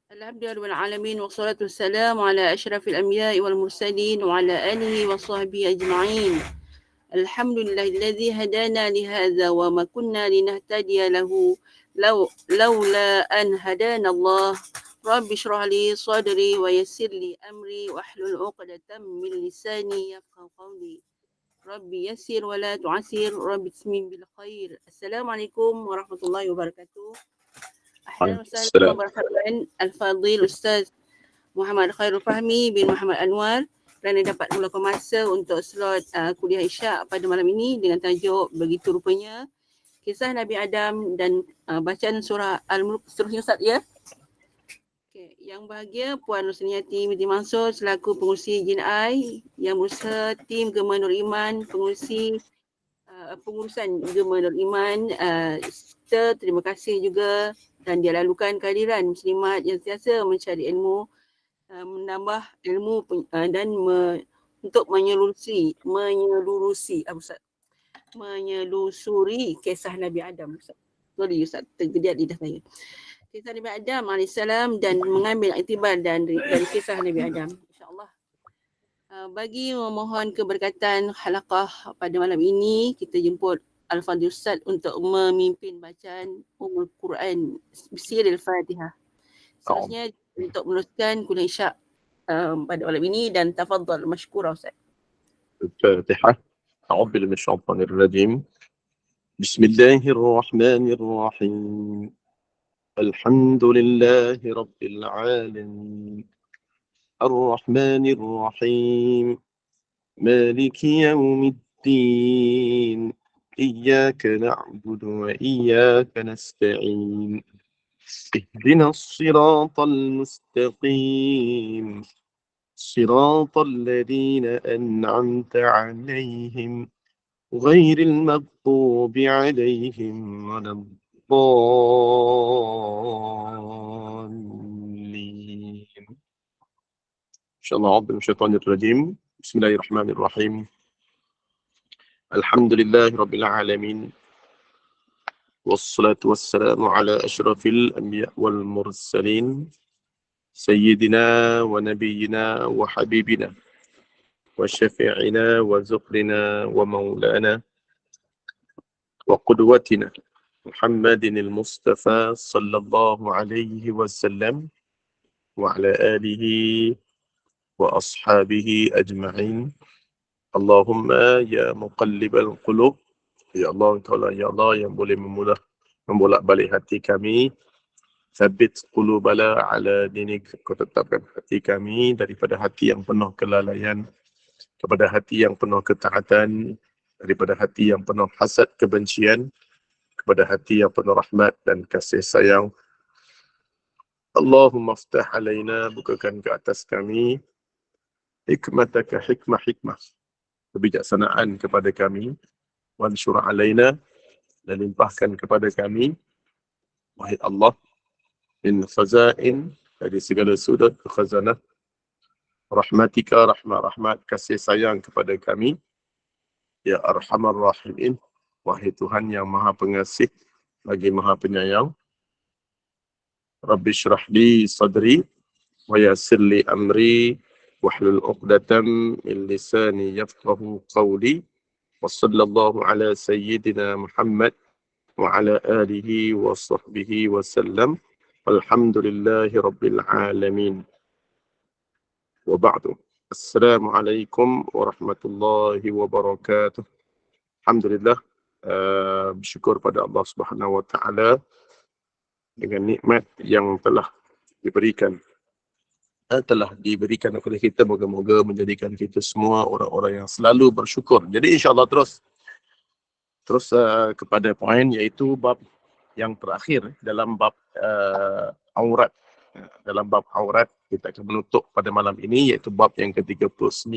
Alhamdulillah alamin wassalatu wassalamu ala asyrafil anbiya'i wal mursalin wa ala alihi wa sahbihi ajma'in. Alhamdulillahilladzi hadana li hadza wa ma kunna linahtadiya lahu laula an hadana Allah. Rabbi shrah li sadri wa yassir li amri wa hlul 'uqdatam min lisani yafqahu qawli. Rabbi yassir wa la tu'assir, Rabbi ismin bil khair. Assalamualaikum warahmatullahi wabarakatuh. Ahlan wa sahlan wa Waalaikumsalam. marhaban Al-Fadhil Ustaz Muhammad Khairul Fahmi bin Muhammad Anwar kerana dapat meluangkan masa untuk slot kuliah Isyak pada malam ini dengan tajuk begitu rupanya kisah Nabi Adam dan bacaan surah Al-Mulk seterusnya Ustaz ya. Okay. Yang bahagia Puan Rusniati binti Mansur selaku pengurusi JNI, yang berusaha tim Gema Nur Iman, pengurusan Gema Nur Iman, terima kasih juga dan dia lalukan kehadiran muslimat yang sentiasa mencari ilmu, menambah ilmu dan untuk menyelusuri kisah Nabi Adam. Sorry Ustaz, tergediat lidah saya. Kisah Nabi Adam AS dan mengambil iktibar dari kisah Nabi Adam. InsyaAllah. Bagi memohon keberkatan halaqah pada malam ini, kita jemput Al-Fadhil Ustaz untuk memimpin bacaan Ummul Quran Siril Fatihah. Seterusnya untuk meneruskan kuliah Isyak pada malam ini dan tafadhal masykurah Ustaz. Al-Fatihah. A'udzu billahi minasyaitonir rajim. Bismillahirrahmanirrahim. Alhamdulillahi rabbil alamin. Ar-Rahmanir-Rahim. Maliki yaumiddin. إياك نعبد وإياك نستعين اهدنا الصراط المستقيم صراط الذين أنعمت عليهم غير المغضوب عليهم ولا الضالين. إن شاء الله أعوذ بالله من الشيطان الرجيم. بسم الله الرحمن الرحيم. الحمد لله رب العالمين والصلاة والسلام على أشرف الأنبياء والمرسلين سيدنا ونبينا وحبيبنا وشفيعنا وزقرنا ومولانا وقدوتنا محمد المصطفى صلى الله عليه وسلم وعلى آله وأصحابه أجمعين. Allahumma ya muqallibal qulub, ya Allah, Engkaulah ya Allah yang boleh membolak-balik hati kami. Sabit qulubana ala dinik, Kau tetapkan hati kami daripada hati yang penuh kelalaian kepada hati yang penuh ketaatan, daripada hati yang penuh hasad kebencian kepada hati yang penuh rahmat dan kasih sayang. Allahumma aftah alaina, bukakan ke atas kami hikmataka hikmah kebijaksanaan kepada kami, wansyur alaina, dan limpahkan kepada kami, wahai Allah, min khazain, dari segala sudut khazanah rahmatika, rahmat kasih sayang kepada kami, ya arhamar rahimin, wahai Tuhan yang maha pengasih lagi maha penyayang. Rabbi syrah li sadri wa yassir li amri wahlul 'uqdatam min lisani yafqahu qawli. Wa sallallahu ala sayyidina Muhammad wa ala alihi wa sahbihi wa sallam. Alhamdulillahi rabbil alamin. Wa ba'du. Assalamualaikum warahmatullahi wabarakatuh. Alhamdulillah, bersyukur pada Allah Subhanahu wa taala dengan nikmat yang telah diberikan kepada kita. Moga-moga menjadikan kita semua orang-orang yang selalu bersyukur. Jadi insyaAllah terus kepada poin, iaitu bab yang terakhir dalam bab aurat. Dalam bab aurat kita akan menutup pada malam ini, iaitu bab yang ke-39.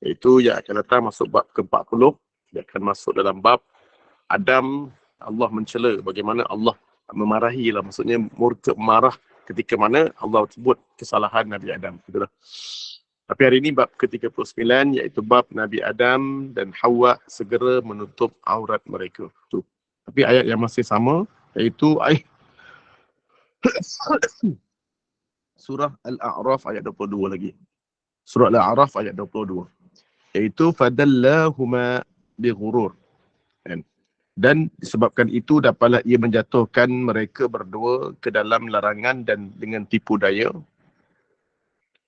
Iaitu yang akan datang masuk bab ke-40. Dia akan masuk dalam bab Adam, Allah mencela, bagaimana Allah memarahi lah, maksudnya murka, marah ketika mana Allah sebut kesalahan Nabi Adam. Itulah. Tapi hari ini bab ke-39, iaitu bab Nabi Adam dan Hawa segera menutup aurat mereka. Itu. Tapi ayat yang masih sama, iaitu ayat surah Al-A'raf ayat 22 lagi. Surah Al-A'raf ayat 22. Iaitu fadallahuma bighurur. Kan? Dan disebabkan itu dapatlah ia menjatuhkan mereka berdua ke dalam larangan dan dengan tipu daya.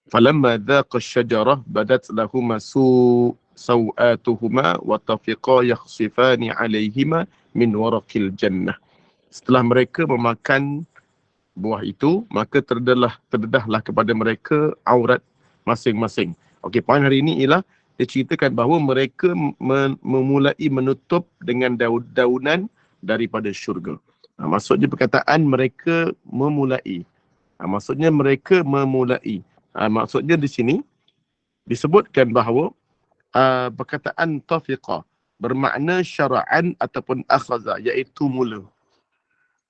Falamma dhaqa asy-syajarah badat lahuma sawatuhuma wa tafiqa yakhsifani 'alaihima min waraqil jannah. Setelah mereka memakan buah itu, maka terdedahlah kepada mereka aurat masing-masing. Okey, poin hari ini ialah dia ceritakan bahawa mereka memulai menutup dengan daunan daripada syurga. Maksudnya perkataan mereka memulai. Maksudnya mereka memulai. Maksudnya di sini disebutkan bahawa perkataan tafiqa bermakna syara'an ataupun akhaza, iaitu mula.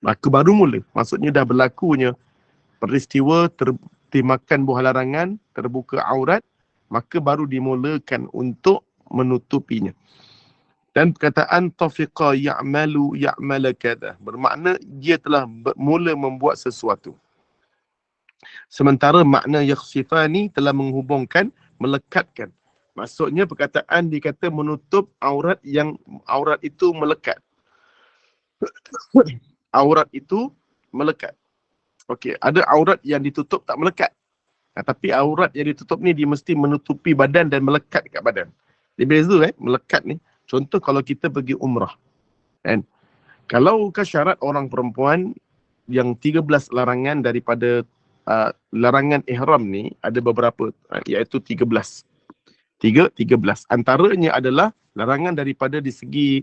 Maka baru mula. Maksudnya dah berlakunya peristiwa dimakan buah larangan, terbuka aurat, maka baru dimulakan untuk menutupinya. Dan perkataan tafiqa ya'mala kada bermakna dia telah mula membuat sesuatu. Sementara makna yakhsifani telah menghubungkan, melekatkan. Maksudnya perkataan dikata menutup aurat yang aurat itu melekat. Aurat itu melekat. Okey, ada aurat yang ditutup tak melekat. Tapi aurat yang ditutup ni dia mesti menutupi badan dan melekat kat badan. Dia beza melekat ni. Contoh kalau kita pergi umrah. Kan? Kalau ke syarat orang perempuan yang 13 larangan daripada larangan ihram ni ada beberapa, iaitu 13. 13. Antaranya adalah larangan daripada di segi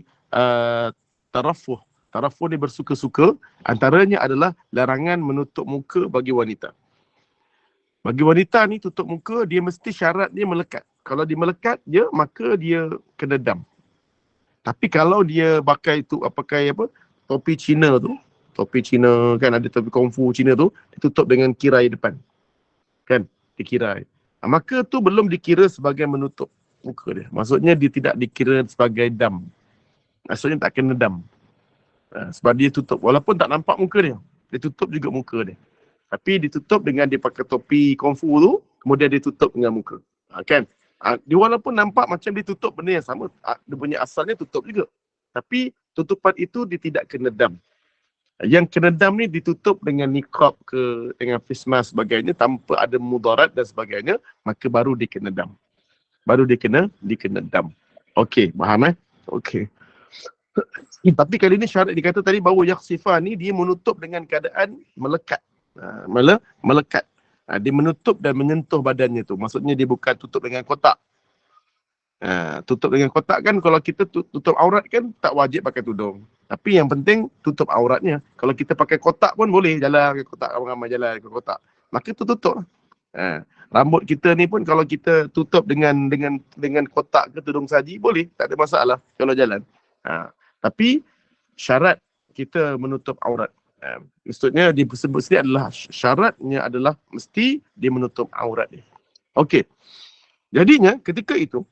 tarafuh. Tarafuh ni bersuka-suka. Antaranya adalah larangan menutup muka bagi wanita. Bagi wanita ni tutup muka, dia mesti syarat dia melekat. Kalau dia melekat je, maka dia kena dam. Tapi kalau dia pakai topi Cina tu, topi Cina kan ada topi kungfu Cina tu, ditutup dengan kirai depan. Kan? Dikirai. Maka tu belum dikira sebagai menutup muka dia. Maksudnya dia tidak dikira sebagai dam. Maksudnya tak kena dam. Sebab dia tutup. Walaupun tak nampak muka dia. Dia tutup juga muka dia. Tapi ditutup dengan dia pakai topi kungfu tu, kemudian dia tutup dengan muka. Kan? Dia walaupun nampak macam dia tutup benda yang sama, dia punya asalnya tutup juga. Tapi tutupan itu dia tidak kena dam. Yang kena dam ni ditutup dengan niqab ke, dengan face mask sebagainya, tanpa ada mudarat dan sebagainya, maka baru dia kena dam. Baru dia kena dam. Okey, faham Okey. Tapi kali ni syarat dikata tadi bahawa yakhsifan ni dia menutup dengan keadaan melekat. Melekat. Dia menutup dan menyentuh badannya tu. Maksudnya dia bukan tutup dengan kotak. Tutup dengan kotak kan, kalau kita tutup aurat kan tak wajib pakai tudung. Tapi yang penting tutup auratnya. Kalau kita pakai kotak pun boleh jalan pakai kotak, ramai jalan pakai kotak. Maka tu tutup. Rambut kita ni pun kalau kita tutup dengan kotak ke tudung saji boleh, tak ada masalah kalau jalan. Tapi syarat kita menutup aurat. Maksudnya disebut sini adalah syaratnya adalah mesti dia menutup aurat dia. Okey. Jadinya ketika itu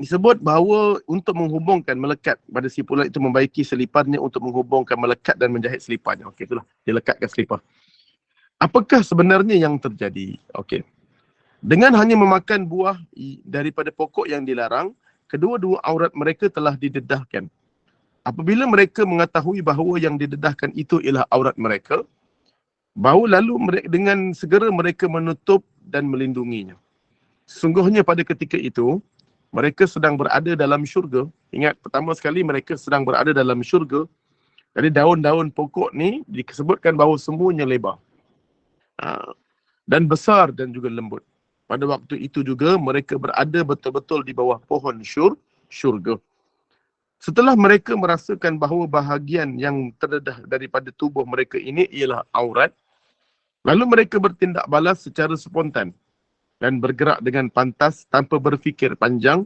disebut bahawa untuk menghubungkan melekat pada si pula itu membaiki seliparnya untuk menghubungkan melekat dan menjahit seliparnya. Okey, itulah dia lekatkan selipar. Apakah sebenarnya yang terjadi? Okey. Dengan hanya memakan buah daripada pokok yang dilarang, kedua-dua aurat mereka telah didedahkan. Apabila mereka mengetahui bahawa yang didedahkan itu ialah aurat mereka, bahawa lalu dengan segera mereka menutup dan melindunginya. Sesungguhnya pada ketika itu, mereka sedang berada dalam syurga. Ingat, pertama sekali mereka sedang berada dalam syurga. Jadi daun-daun pokok ni disebutkan bahawa semuanya lebar. Dan besar dan juga lembut. Pada waktu itu juga mereka berada betul-betul di bawah pohon syurga. Setelah mereka merasakan bahawa bahagian yang terdedah daripada tubuh mereka ini ialah aurat, lalu mereka bertindak balas secara spontan dan bergerak dengan pantas tanpa berfikir panjang.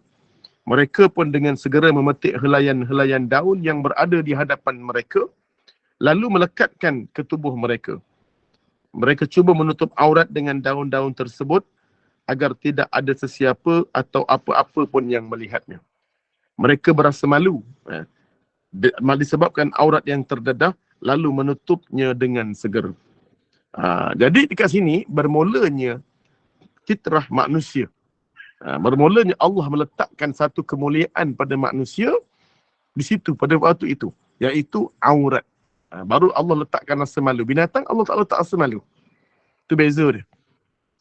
Mereka pun dengan segera memetik helaian-helaian daun yang berada di hadapan mereka, lalu melekatkan ke tubuh mereka. Mereka cuba menutup aurat dengan daun-daun tersebut agar tidak ada sesiapa atau apa-apa pun yang melihatnya. Mereka berasa malu disebabkan aurat yang terdedah, lalu menutupnya dengan segera. Jadi dekat sini bermulanya fitrah manusia. Bermulanya Allah meletakkan satu kemuliaan pada manusia di situ pada waktu itu, iaitu aurat. Baru Allah letakkan rasa malu. Binatang Allah tak letak rasa malu. Itu beza dia.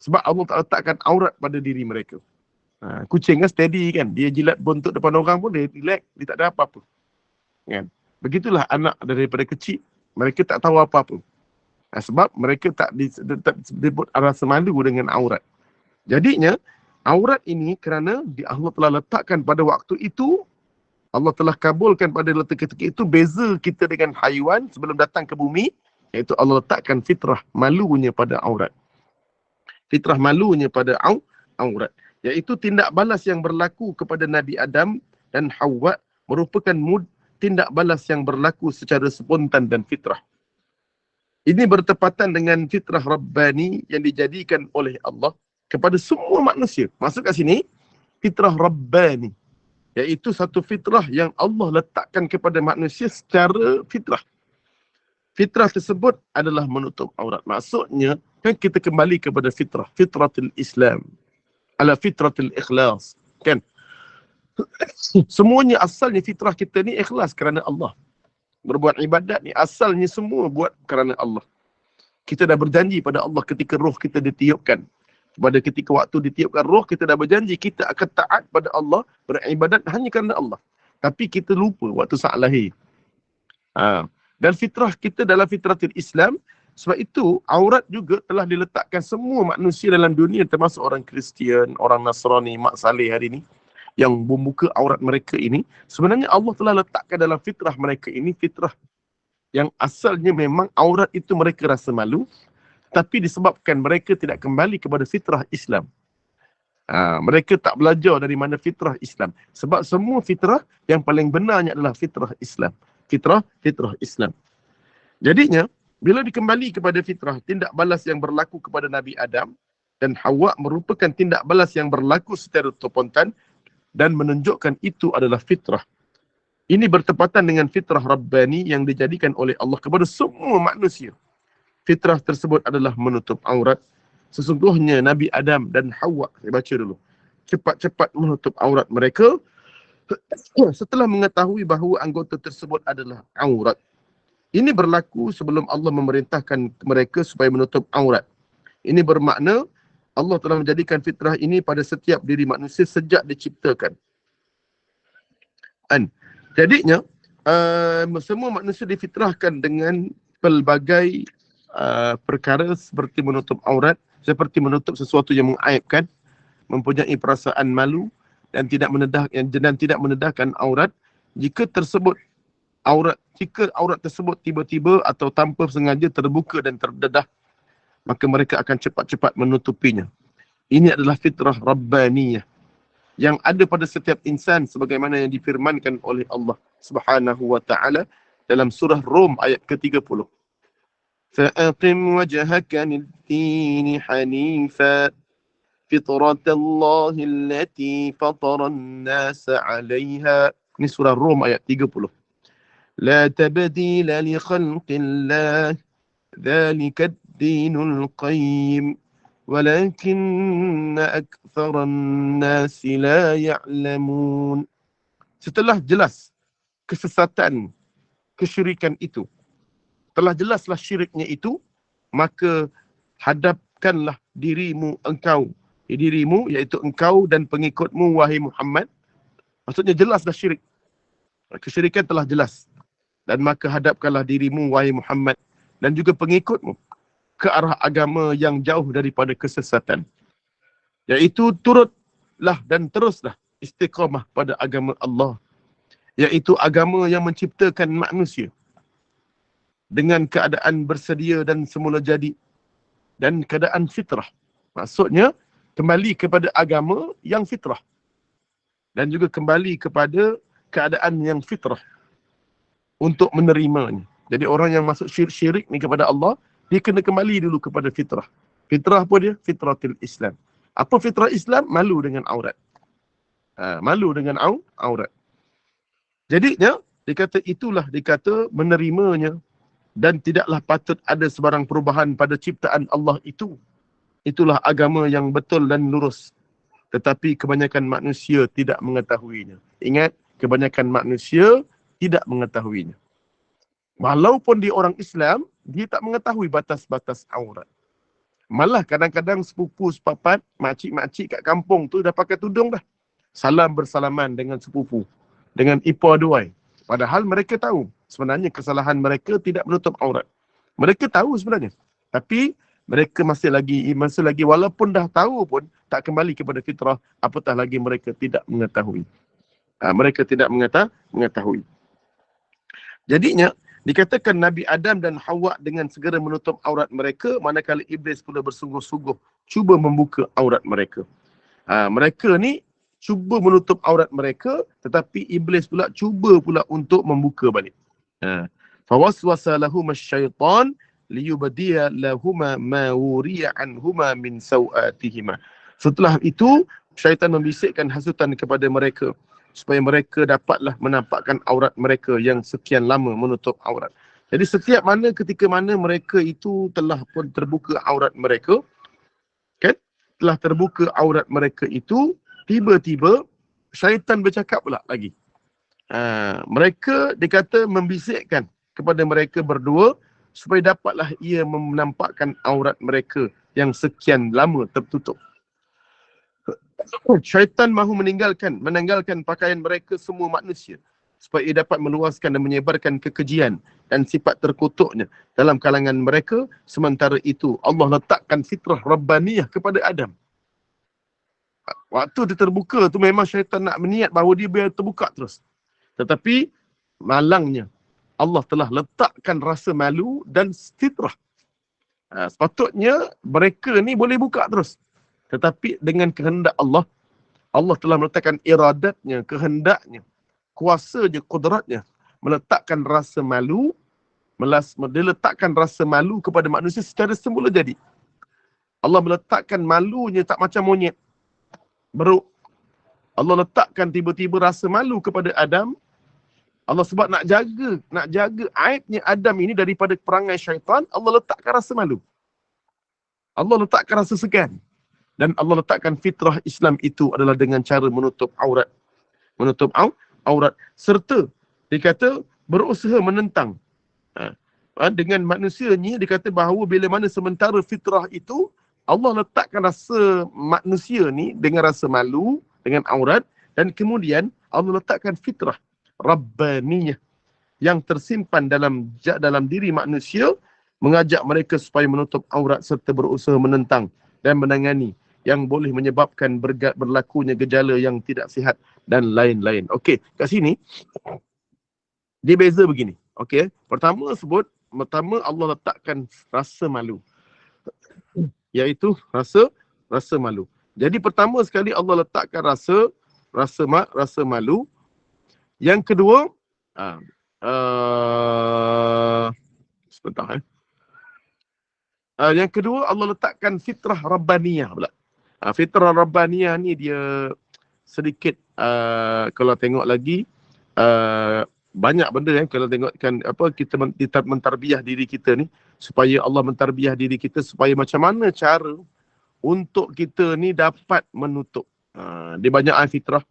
Sebab Allah tak letakkan aurat pada diri mereka. Kucing kan steady kan. Dia jilat bontot depan orang pun dia relax. Dia tak ada apa-apa. Kan? Begitulah anak daripada kecil. Mereka tak tahu apa-apa. Sebab mereka tak disebut rasa malu dengan aurat. Jadinya, aurat ini kerana Allah telah letakkan pada waktu itu, Allah telah kabulkan pada ketika itu, beza kita dengan haiwan sebelum datang ke bumi, iaitu Allah letakkan fitrah malunya pada aurat. Fitrah malunya pada aurat. Iaitu tindak balas yang berlaku kepada Nabi Adam dan Hawa merupakan tindak balas yang berlaku secara spontan dan fitrah. Ini bertepatan dengan fitrah Rabbani yang dijadikan oleh Allah kepada semua manusia. Masuk kat sini, fitrah Rabbani. Iaitu satu fitrah yang Allah letakkan kepada manusia secara fitrah. Fitrah tersebut adalah menutup aurat. Maksudnya, kan kita kembali kepada fitrah. Fitratul Islam. Ala fitratul ikhlas. Kan? Semuanya asalnya fitrah kita ni ikhlas kerana Allah. Berbuat ibadat ni asalnya semua buat kerana Allah. Kita dah berjanji pada Allah ketika roh kita ditiupkan. Pada ketika waktu ditiupkan roh, kita dah berjanji kita akan taat pada Allah, beribadat hanya kerana Allah. Tapi kita lupa waktu saat lahir. Dan fitrah kita dalam fitratul Islam, sebab itu aurat juga telah diletakkan semua manusia dalam dunia, termasuk orang Kristian, orang Nasrani, Mak Saleh hari ini, yang membuka aurat mereka ini. Sebenarnya Allah telah letakkan dalam fitrah mereka ini, fitrah yang asalnya memang aurat itu mereka rasa malu, tapi disebabkan mereka tidak kembali kepada fitrah Islam. Mereka tak belajar dari mana fitrah Islam. Sebab semua fitrah yang paling benarnya adalah fitrah Islam. Fitrah Islam. Jadinya, bila dikembali kepada fitrah, tindak balas yang berlaku kepada Nabi Adam dan Hawa merupakan tindak balas yang berlaku secara spontan dan menunjukkan itu adalah fitrah. Ini bertepatan dengan fitrah Rabbani yang dijadikan oleh Allah kepada semua manusia. Fitrah tersebut adalah menutup aurat. Sesungguhnya Nabi Adam dan Hawa, saya baca dulu, cepat-cepat menutup aurat mereka setelah mengetahui bahawa anggota tersebut adalah aurat. Ini berlaku sebelum Allah memerintahkan mereka supaya menutup aurat. Ini bermakna Allah telah menjadikan fitrah ini pada setiap diri manusia sejak diciptakan. Jadinya, semua manusia difitrahkan dengan pelbagai perkara seperti menutup aurat, seperti menutup sesuatu yang mengaibkan, mempunyai perasaan malu dan tidak mendedahkan aurat. Jika aurat tersebut tiba-tiba atau tanpa sengaja terbuka dan terdedah, maka mereka akan cepat-cepat menutupinya. Ini adalah fitrah Rabbaniyah yang ada pada setiap insan sebagaimana yang difirmankan oleh Allah Subhanahu wa taala dalam surah Rum ayat ke-30. Fa'aqim wajhaka lid-din hanifa fitratallahi allati fatara an-nasa 'alayha. Ini surah Rum ayat 30. La tabdila li khalqillah dhalika ad-dinul qayyim walakinna aktharan nasi la ya'lamun. Setelah jelas kesesatan, kesyirikan itu, telah jelaslah syiriknya itu, maka hadapkanlah dirimu iaitu engkau dan pengikutmu wahai Muhammad. Maksudnya jelaslah syirik. Kesyirikan telah jelas. Dan maka hadapkanlah dirimu wahai Muhammad dan juga pengikutmu ke arah agama yang jauh daripada kesesatan. Iaitu turutlah dan teruslah istiqamah pada agama Allah. Iaitu agama yang menciptakan manusia dengan keadaan bersedia dan semula jadi dan keadaan fitrah. Maksudnya kembali kepada agama yang fitrah dan juga kembali kepada keadaan yang fitrah untuk menerimanya. Jadi orang yang masuk syirik ni kepada Allah, dia kena kembali dulu kepada fitrah. Fitrah apa dia? Fitratul Islam. Apa fitrah Islam? Malu dengan aurat. Malu dengan aurat. Jadinya, dikata menerimanya dan tidaklah patut ada sebarang perubahan pada ciptaan Allah itu. Itulah agama yang betul dan lurus. Tetapi kebanyakan manusia tidak mengetahuinya. Ingat, kebanyakan manusia tidak mengetahuinya. Walaupun dia orang Islam, dia tak mengetahui batas-batas aurat. Malah kadang-kadang sepupu sepapat, makcik-makcik kat kampung tu dah pakai tudung dah. Salam bersalaman dengan sepupu, dengan ipar duai. Padahal mereka tahu sebenarnya kesalahan mereka tidak menutup aurat. Mereka tahu sebenarnya. Tapi mereka masih lagi walaupun dah tahu pun tak kembali kepada fitrah, apatah lagi mereka tidak mengetahui. Mereka tidak mengetahui. Jadinya dikatakan Nabi Adam dan Hawa dengan segera menutup aurat mereka, manakala iblis pula bersungguh-sungguh cuba membuka aurat mereka. Mereka ni cuba menutup aurat mereka, tetapi iblis pula cuba pula untuk membuka balik. Fawaswasa lahum asy-syaitan liyubdiya lahuma ma wuriya anhuma min sawatihima. Setelah itu syaitan membisikkan hasutan kepada mereka supaya mereka dapatlah menampakkan aurat mereka yang sekian lama menutup aurat. Jadi setiap mana ketika mana mereka itu telah pun terbuka aurat mereka, kan? Telah terbuka aurat mereka itu, tiba-tiba syaitan bercakap pula lagi. Mereka dikata membisikkan kepada mereka berdua supaya dapatlah ia menampakkan aurat mereka yang sekian lama tertutup. Syaitan mahu menanggalkan pakaian mereka semua manusia supaya ia dapat meluaskan dan menyebarkan kekejian dan sifat terkutuknya dalam kalangan mereka. Sementara itu Allah letakkan fitrah Rabbaniyah kepada Adam. Waktu dia terbuka tu memang syaitan nak berniat bahawa dia biar terbuka terus. Tetapi malangnya Allah telah letakkan rasa malu dan fitrah. Sepatutnya mereka ni boleh buka terus. Tetapi dengan kehendak Allah, Allah telah meletakkan iradatnya, kehendaknya, kuasanya, kudratnya, meletakkan rasa malu, dia letakkan rasa malu kepada manusia secara semula jadi. Allah meletakkan malunya tak macam monyet, beruk. Allah letakkan tiba-tiba rasa malu kepada Adam. Allah sebab nak jaga aibnya Adam ini daripada perangai syaitan, Allah letakkan rasa malu. Allah letakkan rasa segan. Dan Allah letakkan fitrah Islam itu adalah dengan cara menutup aurat. Menutup aurat. Serta dikata berusaha menentang. Dengan manusianya dikata bahawa bila mana sementara fitrah itu, Allah letakkan rasa manusia ni dengan rasa malu, dengan aurat. Dan kemudian Allah letakkan fitrah Rabbaniyah yang tersimpan dalam diri manusia, mengajak mereka supaya menutup aurat serta berusaha menentang dan menangani yang boleh menyebabkan berlakunya gejala yang tidak sihat dan lain-lain. Okey, kat sini dia beza begini. Okey, pertama Allah letakkan rasa malu, iaitu rasa malu. Jadi pertama sekali Allah letakkan rasa malu. Yang kedua, sebentar. Yang kedua Allah letakkan fitrah Rabbaniyah pula. Fitrah Rabbaniyah ni dia sedikit kalau tengok lagi banyak benda kalau tengokkan kita mentarbiah diri kita ni, supaya Allah mentarbiah diri kita supaya macam mana cara untuk kita ni dapat menutup. Dia banyak fitrah.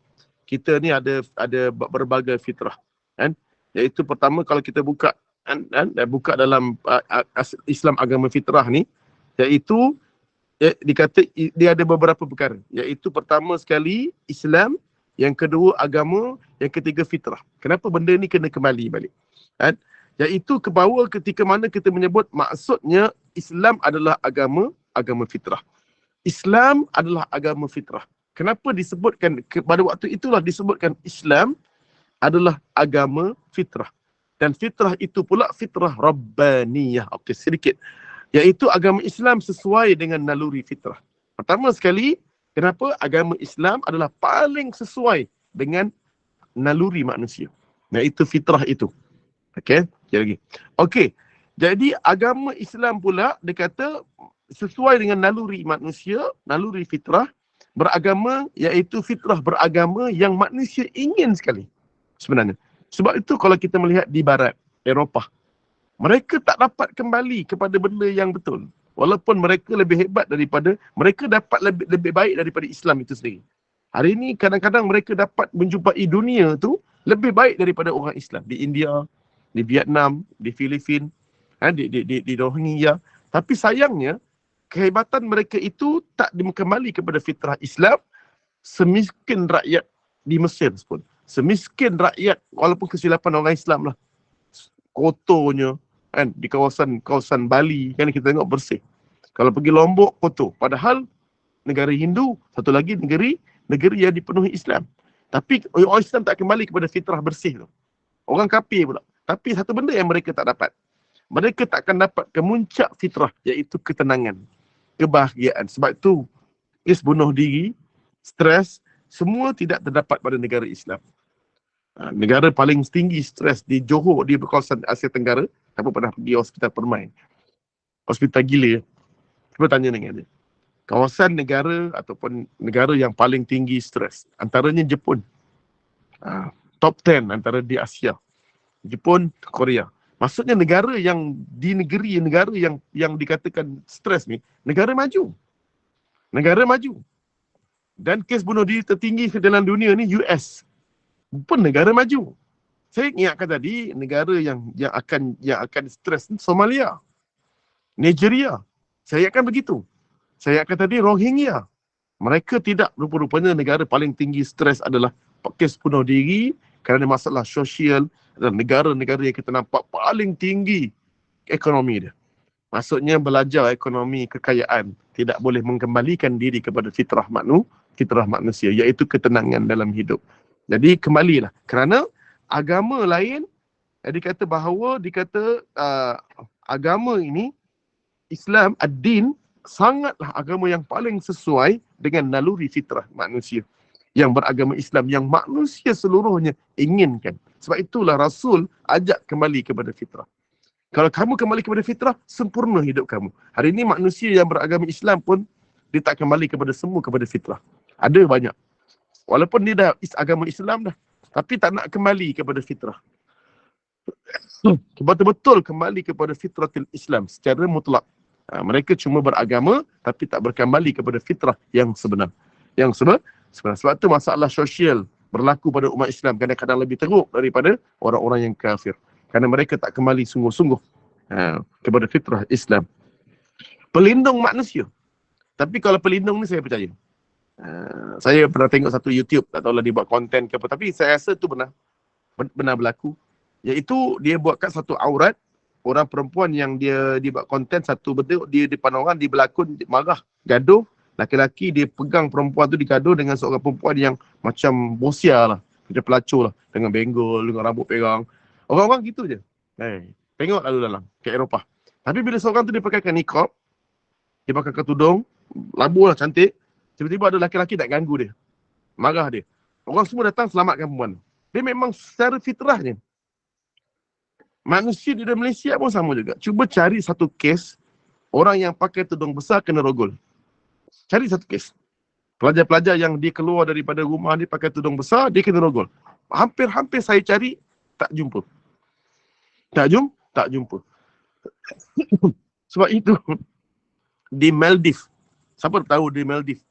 Kita ni ada berbagai fitrah, kan? Iaitu pertama kalau kita buka dalam Islam agama fitrah ni, iaitu dikata dia ada beberapa perkara. Iaitu pertama sekali Islam, yang kedua agama, yang ketiga fitrah. Kenapa benda ni kena kembali balik? Kan? Iaitu ke bawah ketika mana kita menyebut maksudnya Islam adalah agama fitrah. Islam adalah agama fitrah. Kenapa disebutkan, pada waktu itulah disebutkan Islam adalah agama fitrah. Dan fitrah itu pula fitrah Rabbaniyah. Okey, sedikit. Iaitu agama Islam sesuai dengan naluri fitrah. Pertama sekali, kenapa agama Islam adalah paling sesuai dengan naluri manusia. Iaitu fitrah itu. Okey, lagi. Okey, jadi agama Islam pula dia kata sesuai dengan naluri manusia, naluri fitrah, beragama, iaitu fitrah beragama yang manusia ingin sekali sebenarnya. Sebab itu kalau kita melihat di barat, Eropah, Mereka tak dapat kembali kepada benda yang betul. Walaupun mereka lebih hebat daripada, mereka dapat lebih baik daripada Islam itu sendiri. Hari ini kadang-kadang mereka dapat menjumpai dunia tu lebih baik daripada orang Islam. Di India, di Vietnam, di Filipina, di Rohingya. Tapi sayangnya, kehebatan mereka itu tak kembali kepada fitrah Islam. Semiskin rakyat di Mesir pun. Semiskin rakyat, walaupun kesilapan orang Islam lah. Kotornya, kan, di kawasan Bali, kan kita tengok bersih. Kalau pergi Lombok, kotor. Padahal negara Hindu, satu lagi negeri yang dipenuhi Islam. Tapi orang Islam tak kembali kepada fitrah bersih tu. Orang kafir pula. Tapi satu benda yang mereka tak dapat. Mereka tak akan dapat kemuncak fitrah, iaitu ketenangan, kebahagiaan. Sebab itu, kes bunuh diri, stres, semua tidak terdapat pada negara Islam. Negara paling tinggi stres di Johor, di kawasan Asia Tenggara, siapa pernah pergi hospital Permai? Hospital gila. Cuba tanya dengan dia. Kawasan negara ataupun negara yang paling tinggi stres, antaranya Jepun. Top 10 antara di Asia. Jepun, Korea. Maksudnya negara yang dikatakan stres ni, negara maju. Negara maju. Dan kes bunuh diri tertinggi dalam dunia ni US. Pun negara maju. Saya ingatkan tadi negara yang akan stres ni Somalia, Nigeria. Saya ingatkan begitu. Saya ingatkan tadi Rohingya. Mereka tidak, rupa-rupanya negara paling tinggi stres adalah kes bunuh diri kerana masalah sosial dan negara-negara yang kita nampak paling tinggi ekonomi dia. Maksudnya belajar ekonomi kekayaan tidak boleh mengembalikan diri kepada fitrah manusia, iaitu ketenangan dalam hidup. Jadi kembalilah, kerana agama lain dikata bahawa agama ini, Islam, ad-din, sangatlah agama yang paling sesuai dengan naluri fitrah manusia yang beragama Islam, yang manusia seluruhnya inginkan. Sebab itulah Rasul ajak kembali kepada fitrah. Kalau kamu kembali kepada fitrah, sempurna hidup kamu. Hari ini manusia yang beragama Islam pun dia tak kembali kepada fitrah. Ada banyak. Walaupun dia dah agama Islam dah, tapi tak nak kembali kepada fitrah. Betul-betul kembali kepada fitratul Islam secara mutlak. Mereka cuma beragama tapi tak berkembali kepada fitrah yang sebenar. Sebab tu masalah sosial berlaku pada umat Islam kadang-kadang lebih teruk daripada orang-orang yang kafir. Kerana mereka tak kembali sungguh-sungguh kepada fitrah Islam. Pelindung manusia. Tapi kalau pelindung ni saya percaya. Saya pernah tengok satu YouTube, tak tahulah dia buat konten ke apa, tapi saya rasa tu benar berlaku. Iaitu dia buatkan satu aurat, orang perempuan yang dia buat konten satu benda, dia depan orang, dia berlakon, dia marah, gaduh, laki-laki dia pegang perempuan tu, digaduh dengan seorang perempuan yang macam bosia lah, macam pelacur lah, dengan benggol, dengan rambut perang. Orang-orang gitu je. Tengok lalu dalam ke Eropah. Tapi bila seorang tu dia pakaikan niqab, dia pakaikan tudung, labu lah, cantik, tiba-tiba ada laki-laki tak ganggu dia, marah dia. Orang semua datang selamatkan perempuan. Dia memang secara fitrahnya. Manusia di Malaysia pun sama juga. Cuba cari satu kes orang yang pakai tudung besar kena rogol. Cari satu kes. Pelajar-pelajar yang dia keluar daripada rumah dia pakai tudung besar, dia kena rogol. Hampir-hampir saya cari, tak jumpa. Tak jumpa. Sebab itu, di Maldives, siapa tahu di Maldives,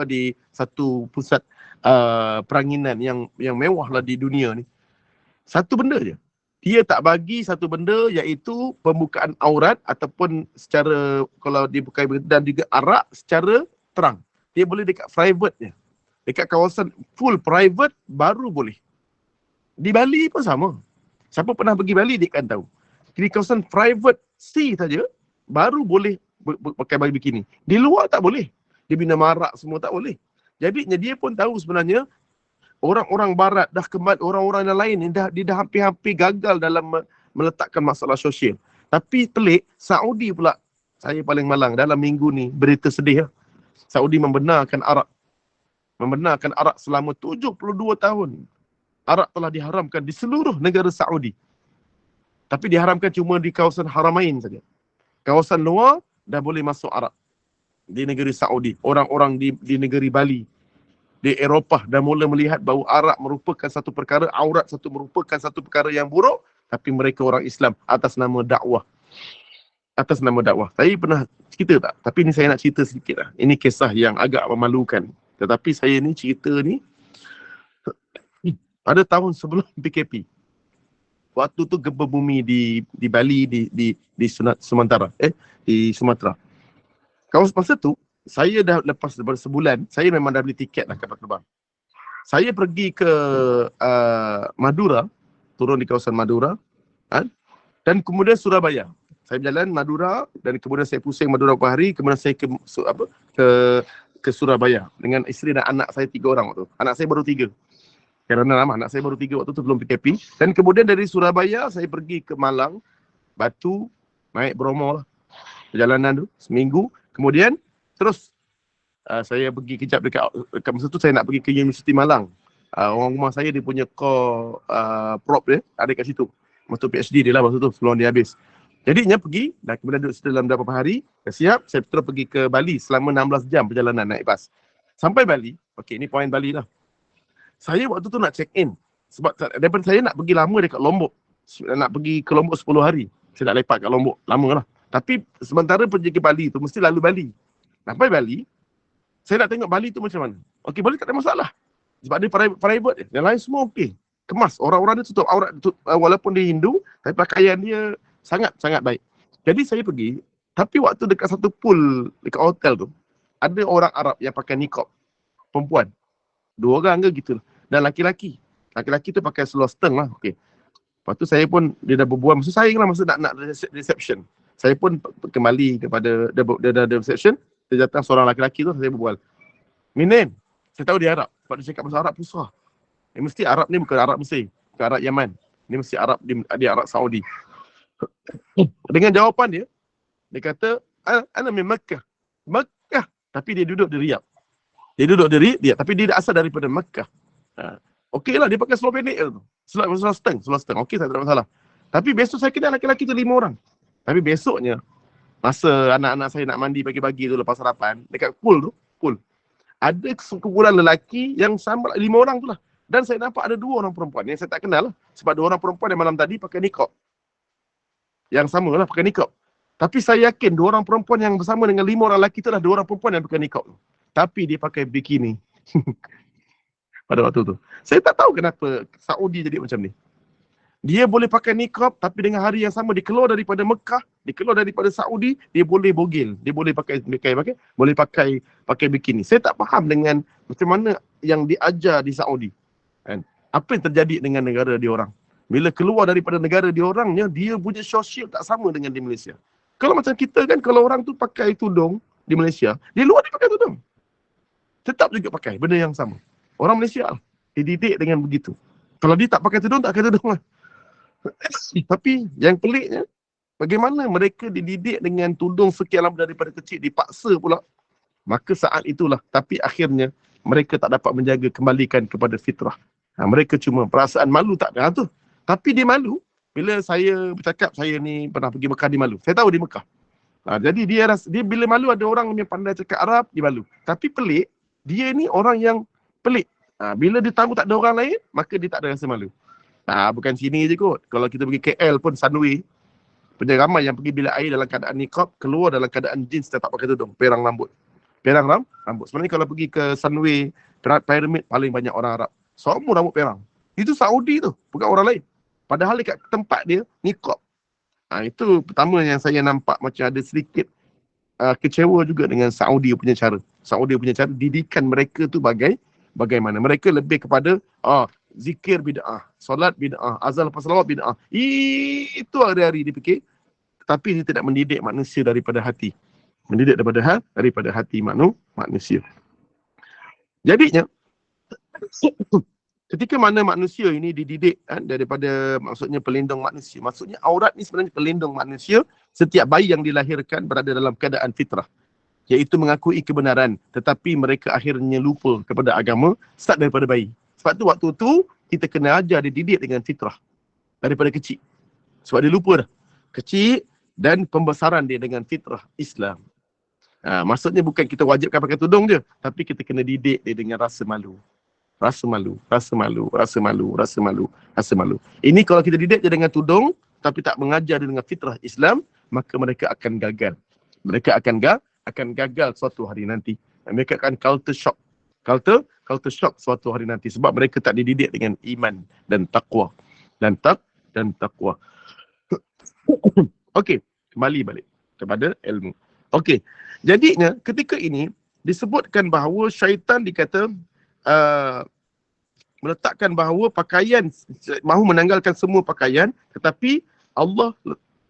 di satu pusat peranginan yang mewah lah di dunia ni. Satu benda je. Dia tak bagi satu benda, iaitu pembukaan aurat ataupun secara, kalau dibuka dan juga arak secara terang. Dia boleh dekat private je. Dekat kawasan full private baru boleh. Di Bali pun sama. Siapa pernah pergi Bali dia akan tahu. Di kawasan private sea saja baru boleh pakai baju bikini. Di luar tak boleh. Dia bina marak semua tak boleh. Jadi dia pun tahu sebenarnya orang-orang barat dah kembali, orang-orang yang lain dia dah hampir-hampir gagal dalam meletakkan masalah sosial. Tapi pelik, Saudi pula, saya paling malang dalam minggu ni berita sedih. Saudi membenarkan arak. Membenarkan arak selama 72 tahun. Arak telah diharamkan di seluruh negara Saudi. Tapi diharamkan cuma di kawasan Haramain saja. Kawasan luar dah boleh masuk arak. Di negeri Saudi, orang-orang di negeri Bali, di Eropah dah mula melihat bahawa arak merupakan satu perkara aurat, merupakan satu perkara yang buruk. tapi mereka orang Islam atas nama dakwah. Atas nama dakwah. Saya pernah cerita tak? Tapi ni saya nak cerita sedikit lah. Ini kisah yang agak memalukan. Tetapi saya ni cerita ni pada tahun sebelum PKP. Waktu tu gempa bumi di Bali, di Sumatera. Di Sumatera. Kalau masa tu, saya dah lepas daripada sebulan, saya memang dah beli tiket lah kapal terbang. Saya pergi ke Madura, turun di kawasan Madura, dan kemudian Surabaya. Saya berjalan Madura dan kemudian saya pusing Madura beberapa hari, kemudian saya ke Surabaya dengan isteri dan anak saya 3 orang waktu. Anak saya baru 3. Kerana lama anak saya baru 3 waktu tu belum PKP. Dan kemudian dari Surabaya saya pergi ke Malang, Batu, naik Bromo lah. Perjalanan tu seminggu. Kemudian terus saya pergi kejap dekat masa tu saya nak pergi ke Universiti Malang. Orang rumah saya dia punya core prop dia ada kat situ. Masa PhD dia lah masa tu sebelum dia habis. Jadinya pergi dan kemudian duduk dalam beberapa hari. Siap, saya terus pergi ke Bali selama 16 jam perjalanan naik bas. Sampai Bali, okey ni poin Bali lah. Saya waktu tu nak check in. Sebab daripada saya nak pergi lama dekat Lombok. Nak pergi ke Lombok 10 hari. Saya nak lepak kat Lombok, lama lah. Tapi sementara pergi ke Bali tu mesti lalu Bali. Sampai Bali, saya nak tengok Bali tu macam mana. Okey, Bali tak ada masalah. Sebab dia private dia. Yang lain semua okey. Kemas. Orang-orang dia tutup aurat. Walaupun dia Hindu, tapi pakaian dia sangat-sangat baik. Jadi saya pergi, tapi waktu dekat satu pool dekat hotel tu, ada orang Arab yang pakai niqab. Perempuan. 2 orang ke gitu. Dan laki-laki. Laki-laki tu pakai seluar steng lah. Okey. Lepas tu saya pun, dia dah berbual. Masa saya lah, masa nak reception. Saya pun kembali kepada, dia dah ada reception. Dia datang seorang laki-laki tu, saya berbual. Minin, saya tahu dia Arab. Sebab dia cakap bahasa Arab susah. Mesti Arab ni bukan Arab Mesir. Bukan Arab Yaman. Ni mesti Arab, dia Arab Saudi. Dengan jawapan dia, dia kata, ana min Makkah. Makkah. Tapi dia duduk di Riyadh. Dia duduk di Riyadh, tapi dia asal daripada Makkah. Okey lah, dia pakai seluar pendek tu. Seluar steng. Okey, tak ada masalah. Tapi besok saya kenal lelaki tu 5 orang. Tapi besoknya, masa anak-anak saya nak mandi pagi-pagi tu lepas sarapan, dekat pool, ada sekumpulan lelaki yang sama 5 orang tu lah. Dan saya nampak ada 2 orang perempuan yang saya tak kenal lah. Sebab 2 orang perempuan yang malam tadi pakai niqab. Yang sama lah pakai niqab. Tapi saya yakin 2 orang perempuan yang bersama dengan 5 orang lelaki tu lah 2 orang perempuan yang pakai niqab tu. Tapi dia pakai bikini. Pada waktu tu. Saya tak tahu kenapa Saudi jadi macam ni. Dia boleh pakai niqab tapi dengan hari yang sama dia keluar daripada Mekah, dia keluar daripada Saudi, dia boleh bogel, dia boleh pakai bikini. Saya tak faham dengan macam mana yang diajar di Saudi. Kan? Apa yang terjadi dengan negara dia orang? Bila keluar daripada negara dia orangnya, dia punya sosial tak sama dengan di Malaysia. Kalau macam kita kan, kalau orang tu pakai tudung di Malaysia, di luar dia pakai tudung. Tetap juga pakai benda yang sama. Orang Malaysia lah, dididik dengan begitu. Kalau dia tak pakai tudung, tak pakai tudung lah. Tapi yang peliknya, bagaimana mereka dididik dengan tudung sekian lama daripada kecil, dipaksa pula. Maka saat itulah, tapi akhirnya mereka tak dapat menjaga kembalikan kepada fitrah. Mereka cuma perasaan malu tak ada tu. Tapi dia malu. Bila saya bercakap, saya ni pernah pergi Mekah, dia malu. Saya tahu di Mekah. Jadi dia bila malu, ada orang yang pandai cakap Arab, dia malu. Tapi pelik, dia ni orang yang pelik. Bila dia tahu tak ada orang lain, maka dia tak ada rasa malu. Bukan sini je kot. Kalau kita pergi KL pun, Sunway, punya ramai yang pergi bilik air dalam keadaan niqab, keluar dalam keadaan jeans, tak pakai tudung, perang rambut. Sebenarnya kalau pergi ke Sunway, Pyramid, paling banyak orang Arab. Semua rambut perang. Itu Saudi tu, bukan orang lain. Padahal dekat tempat dia, niqab. Itu pertama yang saya nampak macam ada sedikit kecewa juga dengan Saudi punya cara. Saudi punya cara didikan mereka tu bagaimana. Mereka lebih kepada zikir bid'ah, solat bid'ah, azan lepas salawat bid'ah. Itu hari-hari dia fikir. Tapi dia tidak mendidik manusia daripada hati. Mendidik daripada hati manusia. Jadinya, ketika mana manusia ini dididik daripada maksudnya pelindung manusia. Maksudnya aurat ni sebenarnya pelindung manusia. Setiap bayi yang dilahirkan berada dalam keadaan fitrah. Iaitu mengakui kebenaran. Tetapi mereka akhirnya lupa kepada agama start daripada bayi. Sebab tu waktu tu kita kena ajar dia didik dengan fitrah. Daripada kecil. Sebab dia lupa dah. Kecil dan pembesaran dia dengan fitrah Islam. Maksudnya bukan kita wajibkan pakai tudung je. Tapi kita kena didik dia dengan rasa malu. Rasa malu, rasa malu, rasa malu, rasa malu, rasa malu. Ini kalau kita didik dia dengan tudung tapi tak mengajar dia dengan fitrah Islam, maka mereka akan gagal. Mereka akan gagal suatu hari nanti. Mereka akan culture shock. Culture shock suatu hari nanti sebab mereka tak dididik dengan iman dan taqwa. Dan taqwa. Okey, kembali balik kepada ilmu. Okey. Jadinya ketika ini disebutkan bahawa syaitan dikata meletakkan bahawa pakaian, mahu menanggalkan semua pakaian, tetapi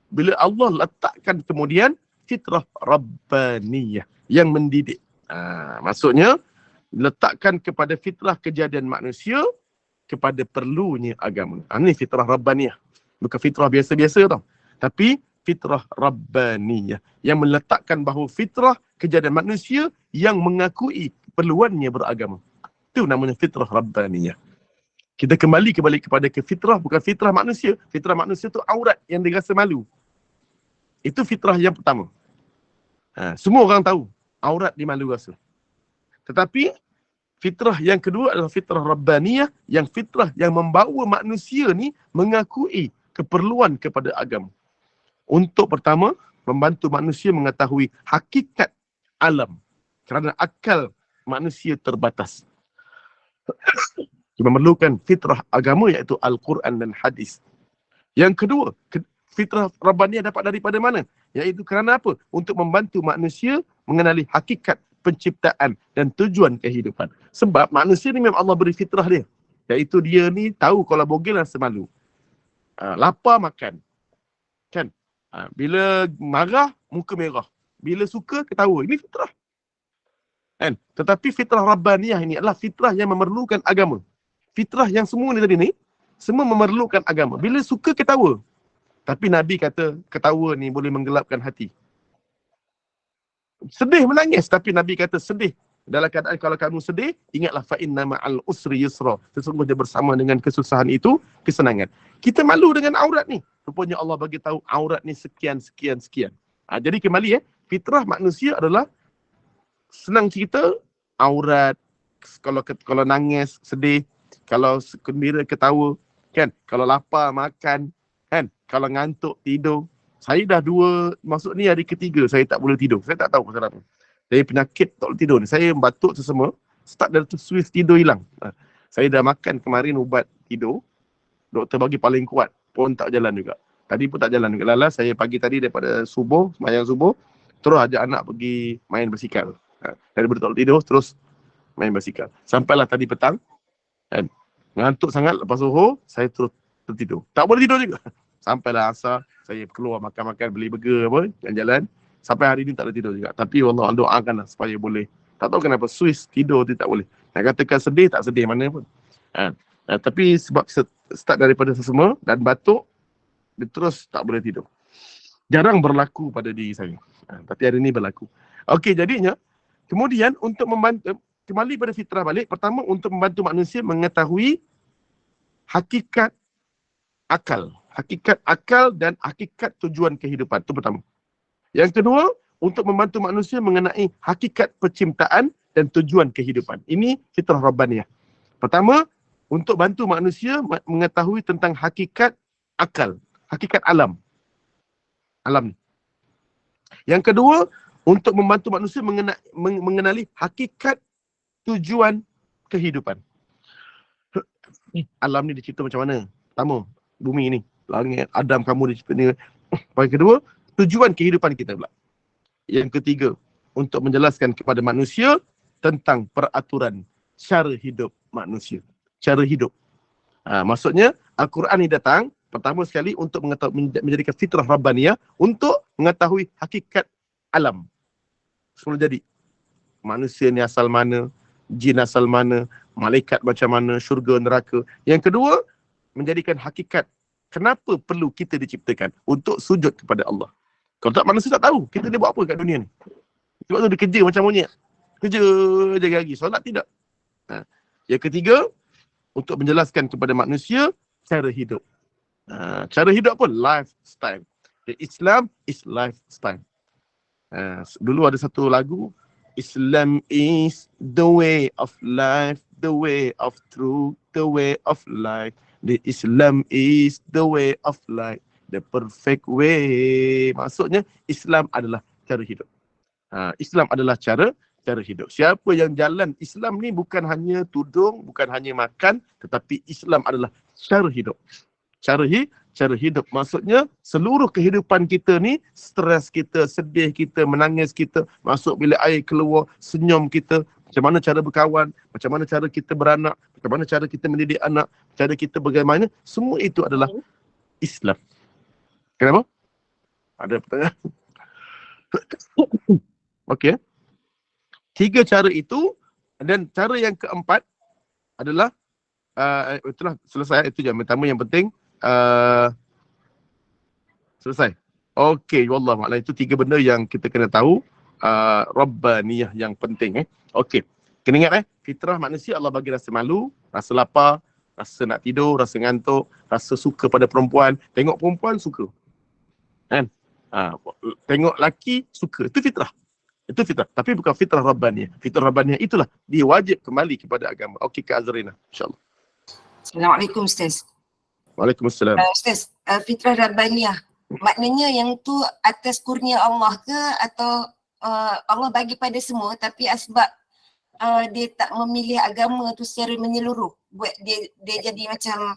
bila Allah letakkan kemudian fitrah Rabbaniyah yang mendidik. Maksudnya letakkan kepada fitrah kejadian manusia kepada perlunya agama. Ini fitrah Rabbaniyah. Bukan fitrah biasa-biasa tau. Tapi fitrah Rabbaniyah yang meletakkan bahawa fitrah kejadian manusia yang mengakui perluannya beragama. Itu namanya fitrah Rabbaniyah. Kita kembali kepada fitrah, bukan fitrah manusia. Fitrah manusia tu aurat yang dia rasa malu. Itu fitrah yang pertama. Semua orang tahu aurat dia malu rasa. Tetapi fitrah yang kedua adalah fitrah Rabbaniyah, yang fitrah yang membawa manusia ni mengakui keperluan kepada agama. Untuk pertama, membantu manusia mengetahui hakikat alam. Kerana akal manusia terbatas. Memerlukan fitrah agama iaitu Al-Quran dan hadis. Yang kedua, fitrah Rabbaniyah dapat daripada mana? Iaitu kerana apa? Untuk membantu manusia mengenali hakikat penciptaan dan tujuan kehidupan. Sebab manusia ni memang Allah beri fitrah dia. Iaitu dia ni tahu kalau bogel rasa malu. Lapar makan. Kan? Bila marah, muka merah. Bila suka, ketawa. Ini fitrah. Kan? Tetapi fitrah Rabbaniyah ini adalah fitrah yang memerlukan agama. Fitrah yang semua ni tadi ni, semua memerlukan agama. Bila suka, ketawa. Tapi Nabi kata, ketawa ni boleh menggelapkan hati. Sedih menangis, tapi Nabi kata sedih. Dalam keadaan kalau kamu sedih, ingatlah fa'inna ma'al usri yusra. Sesungguhnya bersama dengan kesusahan itu, kesenangan. Kita malu dengan aurat ni. Rupanya Allah bagi tahu aurat ni sekian. Jadi kembali fitrah manusia adalah senang cerita aurat, kalau nangis, sedih, kalau gembira ketawa, kan? Kalau lapar makan, kan? Kalau ngantuk tidur. Saya dah masuk ni hari ketiga saya tak boleh tidur. Saya tak tahu pasal apa. Saya penyakit tak boleh tidur ni. Saya batuk sesama, start dari tu Swiss tidur hilang. Saya dah makan kemarin ubat tidur. Doktor bagi paling kuat pun tak jalan juga. Tadi pun tak jalan juga. Lala saya pagi tadi daripada subuh, sembahyang subuh, terus ajak anak pergi main bersikal. Daripada tak boleh tidur, terus main bersikal. Sampailah tadi petang, kan? Ngantuk sangat, lepas zuhur, saya terus tertidur. Tak boleh tidur juga. Sampailah asar, saya keluar makan-makan, beli burger apa, jalan-jalan. Sampai hari ni tak boleh tidur juga. Tapi Allah doakanlah supaya boleh. Tak tahu kenapa Swiss tidur dia tak boleh. Nak katakan sedih, tak sedih mana pun. Tapi sebab start daripada sesama dan batuk, dia terus tak boleh tidur. Jarang berlaku pada diri saya. Tapi hari ni berlaku. Okey, jadinya, kemudian untuk membantu, kembali pada fitrah balik, pertama untuk membantu manusia mengetahui hakikat akal. Hakikat akal dan hakikat tujuan kehidupan. Itu pertama. Yang kedua, untuk membantu manusia mengenai hakikat penciptaan dan tujuan kehidupan. Ini fitrah Rabbaniyah. Pertama, untuk bantu manusia mengetahui tentang hakikat akal, hakikat alam. Alam ni. Yang kedua, untuk membantu manusia mengenali hakikat tujuan kehidupan. Alam ni dicipta macam mana? Pertama, bumi ni, langit, Adam, kamu dicipta ni. Yang kedua, tujuan kehidupan kita pula. Yang ketiga, untuk menjelaskan kepada manusia tentang peraturan cara hidup manusia. Cara hidup. Maksudnya, Al-Quran ni datang, pertama sekali untuk menjadikan fitrah Rabbaniyah, untuk mengetahui hakikat alam. Semula jadi. Manusia ni asal mana, jin asal mana, malaikat macam mana, syurga, neraka. Yang kedua, menjadikan hakikat kenapa perlu kita diciptakan untuk sujud kepada Allah. Kalau tak, manusia tak tahu kita ni buat apa kat dunia ni. Sebab tu dia kerja macam monyet. Kerja jaga lagi, solat tidak. Yang ketiga, untuk menjelaskan kepada manusia cara hidup. Cara hidup apa? Lifestyle. Islam is lifestyle. Dulu ada satu lagu, Islam is the way of life the way of truth, the way of light. The Islam is the way of light, the perfect way. Maksudnya Islam adalah cara hidup. Islam adalah cara hidup. Siapa yang jalan Islam ni bukan hanya tudung, bukan hanya makan, tetapi Islam adalah cara hidup. Cara hidup maksudnya seluruh kehidupan kita ni, stres kita, sedih kita, menangis kita, masuk bilik air keluar, senyum kita, macam mana cara berkawan, macam mana cara kita beranak, macam mana cara kita mendidik anak, cara kita bagaimana, semua itu adalah Islam. Kenapa? Ada pertanyaan? Okey. 3 cara itu, dan cara yang keempat adalah itulah selesai, itu je pertama yang penting. Selesai. Okey, wallahualam, itu 3 benda yang kita kena tahu. Rabbaniyah yang penting. Okey. Kena ingat fitrah manusia Allah bagi rasa malu, rasa lapar, rasa nak tidur, rasa ngantuk, rasa suka pada perempuan. Tengok perempuan suka. Kan? Tengok lelaki suka. Itu fitrah. Tapi bukan fitrah Rabbaniyah. Fitrah Rabbaniyah itulah dia wajib kembali kepada agama. Okey, Kak Azrina, insya-Allah. Assalamualaikum Ustaz. Waalaikumsalam. Ustaz, fitrah Rabbaniyah, maknanya yang tu atas kurnia Allah ke, atau Allah bagi pada semua tapi sebab dia tak memilih agama tu secara menyeluruh, buat dia jadi macam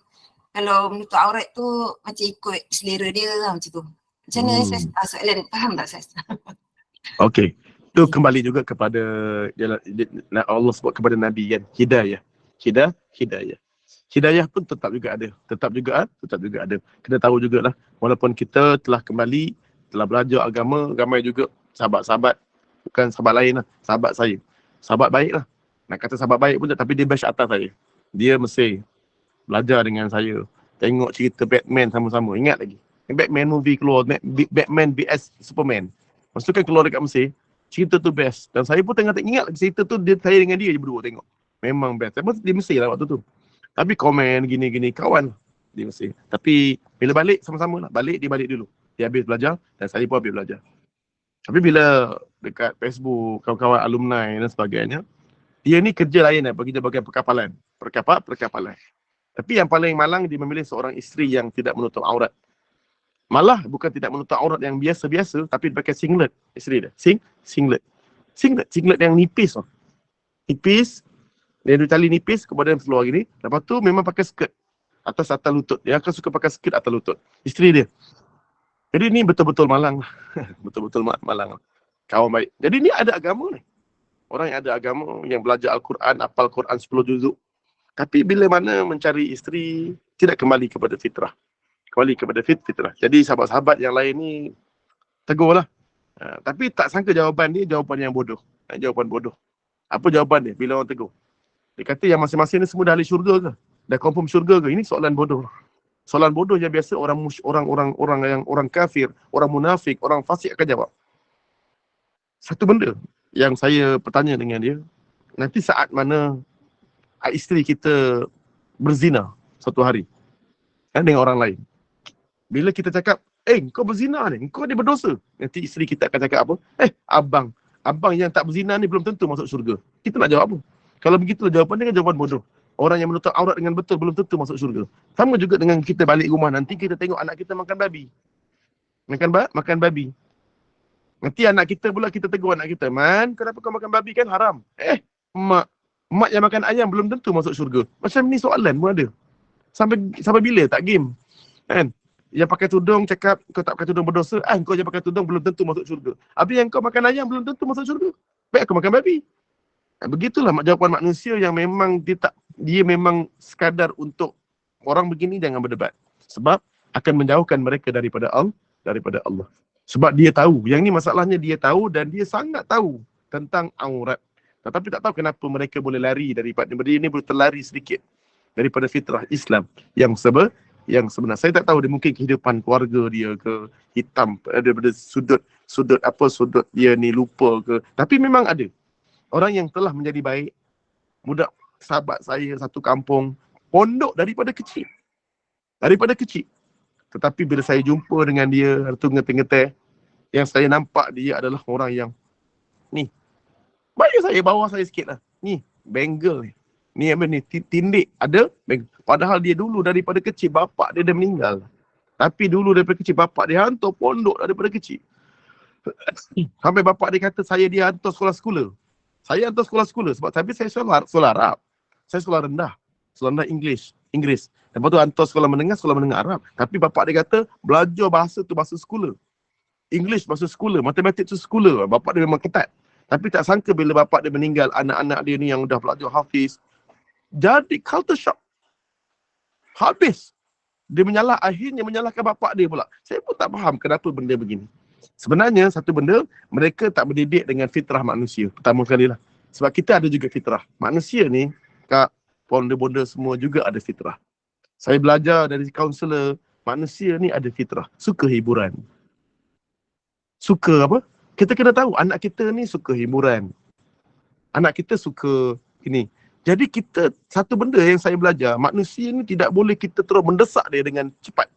kalau menutup aurat tu macam ikut selera dia macam tu. Macam mana Ustaz? Soalan faham tak Ustaz? Okey. Itu kembali juga kepada Allah sebut kepada Nabi kan, hidayah. Hidayah pun tetap juga ada. Kena tahu jugalah, walaupun kita telah kembali, telah belajar agama, ramai juga sahabat-sahabat, bukan sahabat lain lah, sahabat saya. Sahabat baik lah. Nak kata sahabat baik pun tak, tapi dia batch atas saya. Dia mesti belajar dengan saya. Tengok cerita Batman sama-sama. Ingat lagi. Batman movie keluar, Batman vs Superman. Masa tu kan keluar dekat Mesir, cerita tu best. Dan saya pun tengah ingat lagi cerita tu, saya dengan dia je berdua tengok. Memang best. Dia Mesir lah waktu tu. Tapi komen gini-gini, kawan di Mesir. Tapi bila balik sama-sama lah. Dia balik dulu. Dia habis belajar dan saya pun habis belajar. Tapi bila dekat Facebook, kawan-kawan alumni dan sebagainya, dia ni kerja lain kerja bagian perkapalan. Perkapalan. Tapi yang paling malang, dia memilih seorang isteri yang tidak menutup aurat. Malah bukan tidak menutup aurat yang biasa-biasa, tapi pakai singlet isteri dia. Singlet yang nipis tau. Nipis, dia ada tali nipis, kemudian keluar gini. Lepas tu memang pakai skirt atas lutut. Dia akan suka pakai skirt atas lutut. Isteri dia. Jadi ni betul-betul malang. Betul-betul malang. Kawan baik. Jadi ni ada agama ni. Orang yang ada agama, yang belajar Al-Quran, hafal Quran 10 juzuk. Tapi bila mana mencari isteri, tidak kembali kepada fitrah. Kembali kepada fitrah. Jadi sahabat-sahabat yang lain ni tegurlah. Tapi tak sangka jawapan ni jawapan yang bodoh. Jawapan bodoh. Apa jawapan dia bila orang tegur? Dia kata yang masing-masing ni semua dah ahli syurga ke? Dah confirm syurga ke? Ini soalan bodoh. Soalan bodoh yang biasa orang kafir, orang munafik, orang fasik akan jawab. Satu benda yang saya bertanya dengan dia, nanti saat mana isteri kita berzina satu hari dengan orang lain. Bila kita cakap, kau berzina ni, kau ni berdosa. Nanti isteri kita akan cakap apa? Abang yang tak berzina ni belum tentu masuk syurga. Kita nak jawab apa? Kalau begitulah jawapan dia kan jawapan bodoh. Orang yang menutup aurat dengan betul belum tentu masuk syurga. Sama juga dengan kita balik rumah, nanti kita tengok anak kita makan babi. Makan babi. Nanti anak kita pula, kita tegur anak kita, Man, kenapa kau makan babi, kan haram? Mak yang makan ayam belum tentu masuk syurga. Macam ni soalan pun ada. Sampai bila tak game? Kan? Yang pakai tudung cakap kau tak pakai tudung berdosa, kau yang pakai tudung belum tentu masuk syurga. Habis yang kau makan ayam belum tentu masuk syurga. Baik aku makan babi. Begitulah jawapan manusia yang memang dia memang sekadar untuk orang begini jangan berdebat. Sebab akan menjauhkan mereka daripada Allah. Sebab dia tahu, yang ni masalahnya dia tahu dan dia sangat tahu tentang aurat. Tetapi tak tahu kenapa mereka boleh lari daripada dia ni, boleh terlari sedikit daripada fitrah Islam yang sebenar. Saya tak tahu, dia mungkin kehidupan keluarga dia ke hitam daripada sudut dia ni lupa ke. Tapi memang ada orang yang telah menjadi baik, budak sahabat saya satu kampung, pondok daripada kecil. Tetapi bila saya jumpa dengan dia, tu ngeteh-ngeteh, yang saya nampak dia adalah orang yang ni, baju saya bawah saya sikit lah. Ni, bengal ni. Ni apa ni, tindik ada. Padahal dia dulu daripada kecil bapak dia dah meninggal. Tapi dulu daripada kecil bapak dia hantar pondok daripada kecil. Sampai bapak dia kata dia hantar sekolah-sekolah. Saya hantar sekolah-sekolah sebab tapi saya sekolah Arab. Saya sekolah rendah Inggeris. Lepas tu hantar sekolah menengah Arab. Tapi bapak dia kata belajar bahasa tu bahasa sekolah. English bahasa sekolah, matematik tu sekolah. Bapak dia memang ketat. Tapi tak sangka bila bapak dia meninggal, anak-anak dia ni yang dah belajar hafiz, jadi culture shock. Habis. Akhirnya menyalahkan bapak dia pula. Saya pun tak faham kenapa benda begini. Sebenarnya satu benda, mereka tak mendidik dengan fitrah manusia. Pertama sekali lah. Sebab kita ada juga fitrah. Manusia ni, kak, bonda-bonda semua juga ada fitrah. Saya belajar dari kaunselor, manusia ni ada fitrah. Suka hiburan. Suka apa? Kita kena tahu anak kita ni suka hiburan. Anak kita suka ini. Jadi kita, satu benda yang saya belajar, manusia ni tidak boleh kita terus mendesak dia dengan cepat.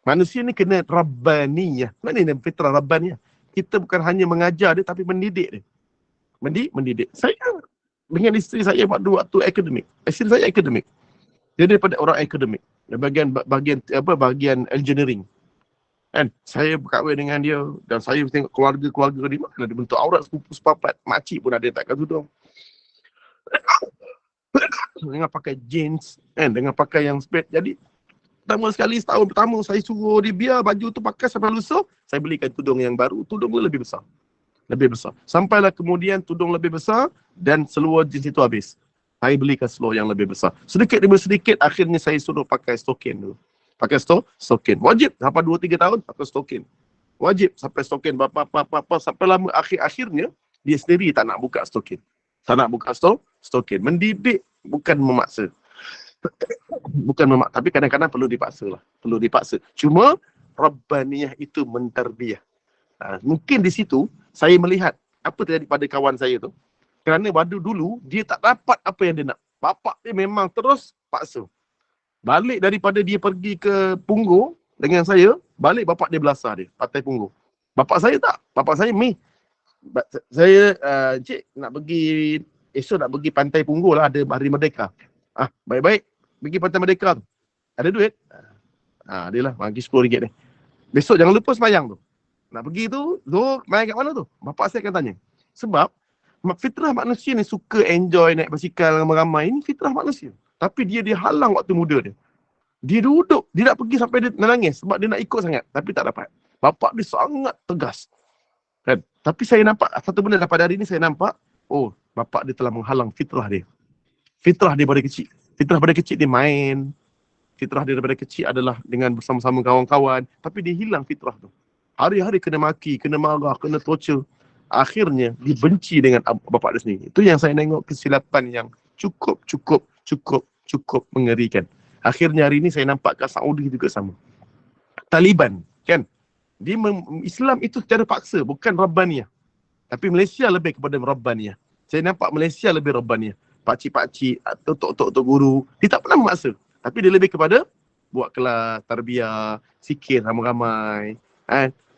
Manusia ni kena rabbaniyah. Mana ni fitrah rabbaniyah? Kita bukan hanya mengajar dia tapi mendidik dia. Mendidik. Saya dengan isteri saya waktu akademik. Isteri saya akademik. Dia daripada orang akademik. Bahagian engineering. Kan? Saya berkahwin dengan dia dan saya tengok keluarga dia mana dia bentuk aurat sepapat. Makcik pun ada yang takkan tudung. Dengan pakai jeans, kan? Dengan pakai yang spek. Jadi pertama sekali setahun pertama saya suruh dia biar baju tu pakai sampai lusuh. Saya belikan tudung yang baru. Tudung tu lebih besar. Sampailah kemudian tudung lebih besar dan seluar jeans itu habis. Saya belikan seluar yang lebih besar. Sedikit demi sedikit akhirnya saya suruh pakai stokin dulu. Pakai stokin. Wajib sampai 2-3 tahun pakai stokin. Wajib sampai stokin. Sampai lama akhirnya dia sendiri tak nak buka stokin. Stokin. Mendidik bukan memaksa. Tapi kadang-kadang perlu dipaksa. Cuma rabbaniyah itu mentarbiyah. Mungkin di situ saya melihat apa terjadi pada kawan saya tu. Kerana dulu dia tak dapat apa yang dia nak. Bapak dia memang terus paksa. Balik daripada dia pergi ke Punggol dengan saya, balik bapak dia belasah dia, Pantai Punggol. Bapak saya tak. Bapak saya, saya, cik nak pergi, esok nak pergi Pantai Punggol lah, ada Hari Merdeka. Baik-baik, pergi Pantai Merdeka tu. Ada duit? Dia lah, bagi RM10 ni. Besok jangan lupa sembahyang tu. Nak pergi tu, main kat mana tu? Bapak saya akan tanya. Sebab, fitrah manusia ni suka enjoy naik basikal ramai-ramai. Ini fitrah manusia. Tapi dia halang waktu muda dia. Dia duduk, dia nak pergi sampai dia menangis sebab dia nak ikut sangat. Tapi tak dapat. Bapak dia sangat tegas. Kan? Tapi saya nampak, satu benda pada hari ni saya nampak, bapak dia telah menghalang fitrah dia. Fitrah dia pada kecil. Fitrah pada kecil dia main. Fitrah dia daripada kecil adalah dengan bersama-sama kawan-kawan. Tapi dia hilang fitrah tu. Hari-hari kena maki, kena marah, kena torture. Akhirnya dibenci dengan bapak dia sendiri. Itu yang saya tengok kesilapan yang cukup mengerikan. Akhirnya hari ini saya nampak kat Saudi juga sama. Taliban, kan? Islam itu secara paksa, bukan rabbaniyah. Tapi Malaysia lebih kepada rabbaniyah. Saya nampak Malaysia lebih rabbaniyah. Pakcik-pakcik, tok-tok guru, dia tak pernah memaksa. Tapi dia lebih kepada buat kelas, tarbiyah, sikir ramai-ramai.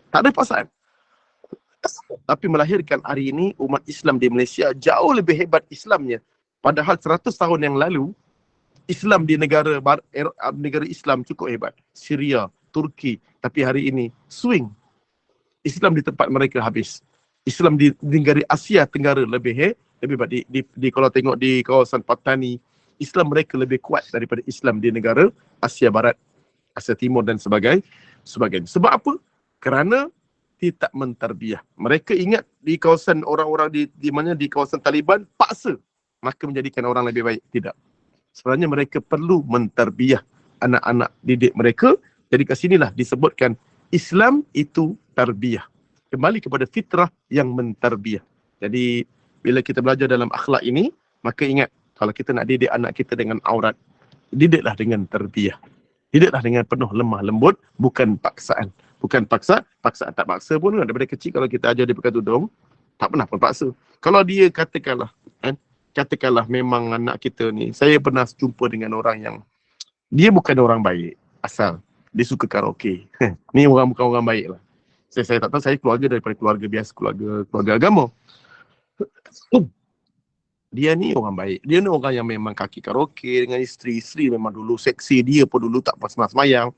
Tak ada paksaan. Tapi melahirkan hari ini umat Islam di Malaysia jauh lebih hebat Islamnya. Padahal 100 tahun yang lalu, Islam di negara Islam cukup hebat. Syria, Turki. Tapi hari ini, swing. Islam di tempat mereka habis. Islam di negara Asia Tenggara lebih baik. Kalau tengok di kawasan Patani, Islam mereka lebih kuat daripada Islam di negara Asia Barat, Asia Timur dan sebagainya. Sebab apa? Kerana dia tak mentarbiyah. Mereka ingat di kawasan orang-orang di kawasan Taliban paksa. Maka menjadikan orang lebih baik. Tidak. Sebenarnya mereka perlu mentarbiyah anak-anak didik mereka. Jadi kat sinilah disebutkan Islam itu tarbiyah. Kembali kepada fitrah yang mentarbiyah. Jadi bila kita belajar dalam akhlak ini, maka ingat kalau kita nak didik anak kita dengan aurat, didiklah dengan tarbiyah. Didiklah dengan penuh lemah lembut, bukan paksaan. Bukan paksaan tak paksa pun daripada kecil kalau kita ajar dia pakai tudung, tak pernah pun paksa. Kalau dia katakanlah memang anak kita ni, saya pernah jumpa dengan orang yang dia bukan orang baik asal, dia suka karaoke. Ni orang bukan orang baik lah. Saya tak tahu, saya keluarga daripada keluarga biasa, keluarga agama. Dia ni orang baik. Dia ni orang yang memang kaki karaoke dengan isteri memang dulu seksi. Dia pun dulu tak pas semayang.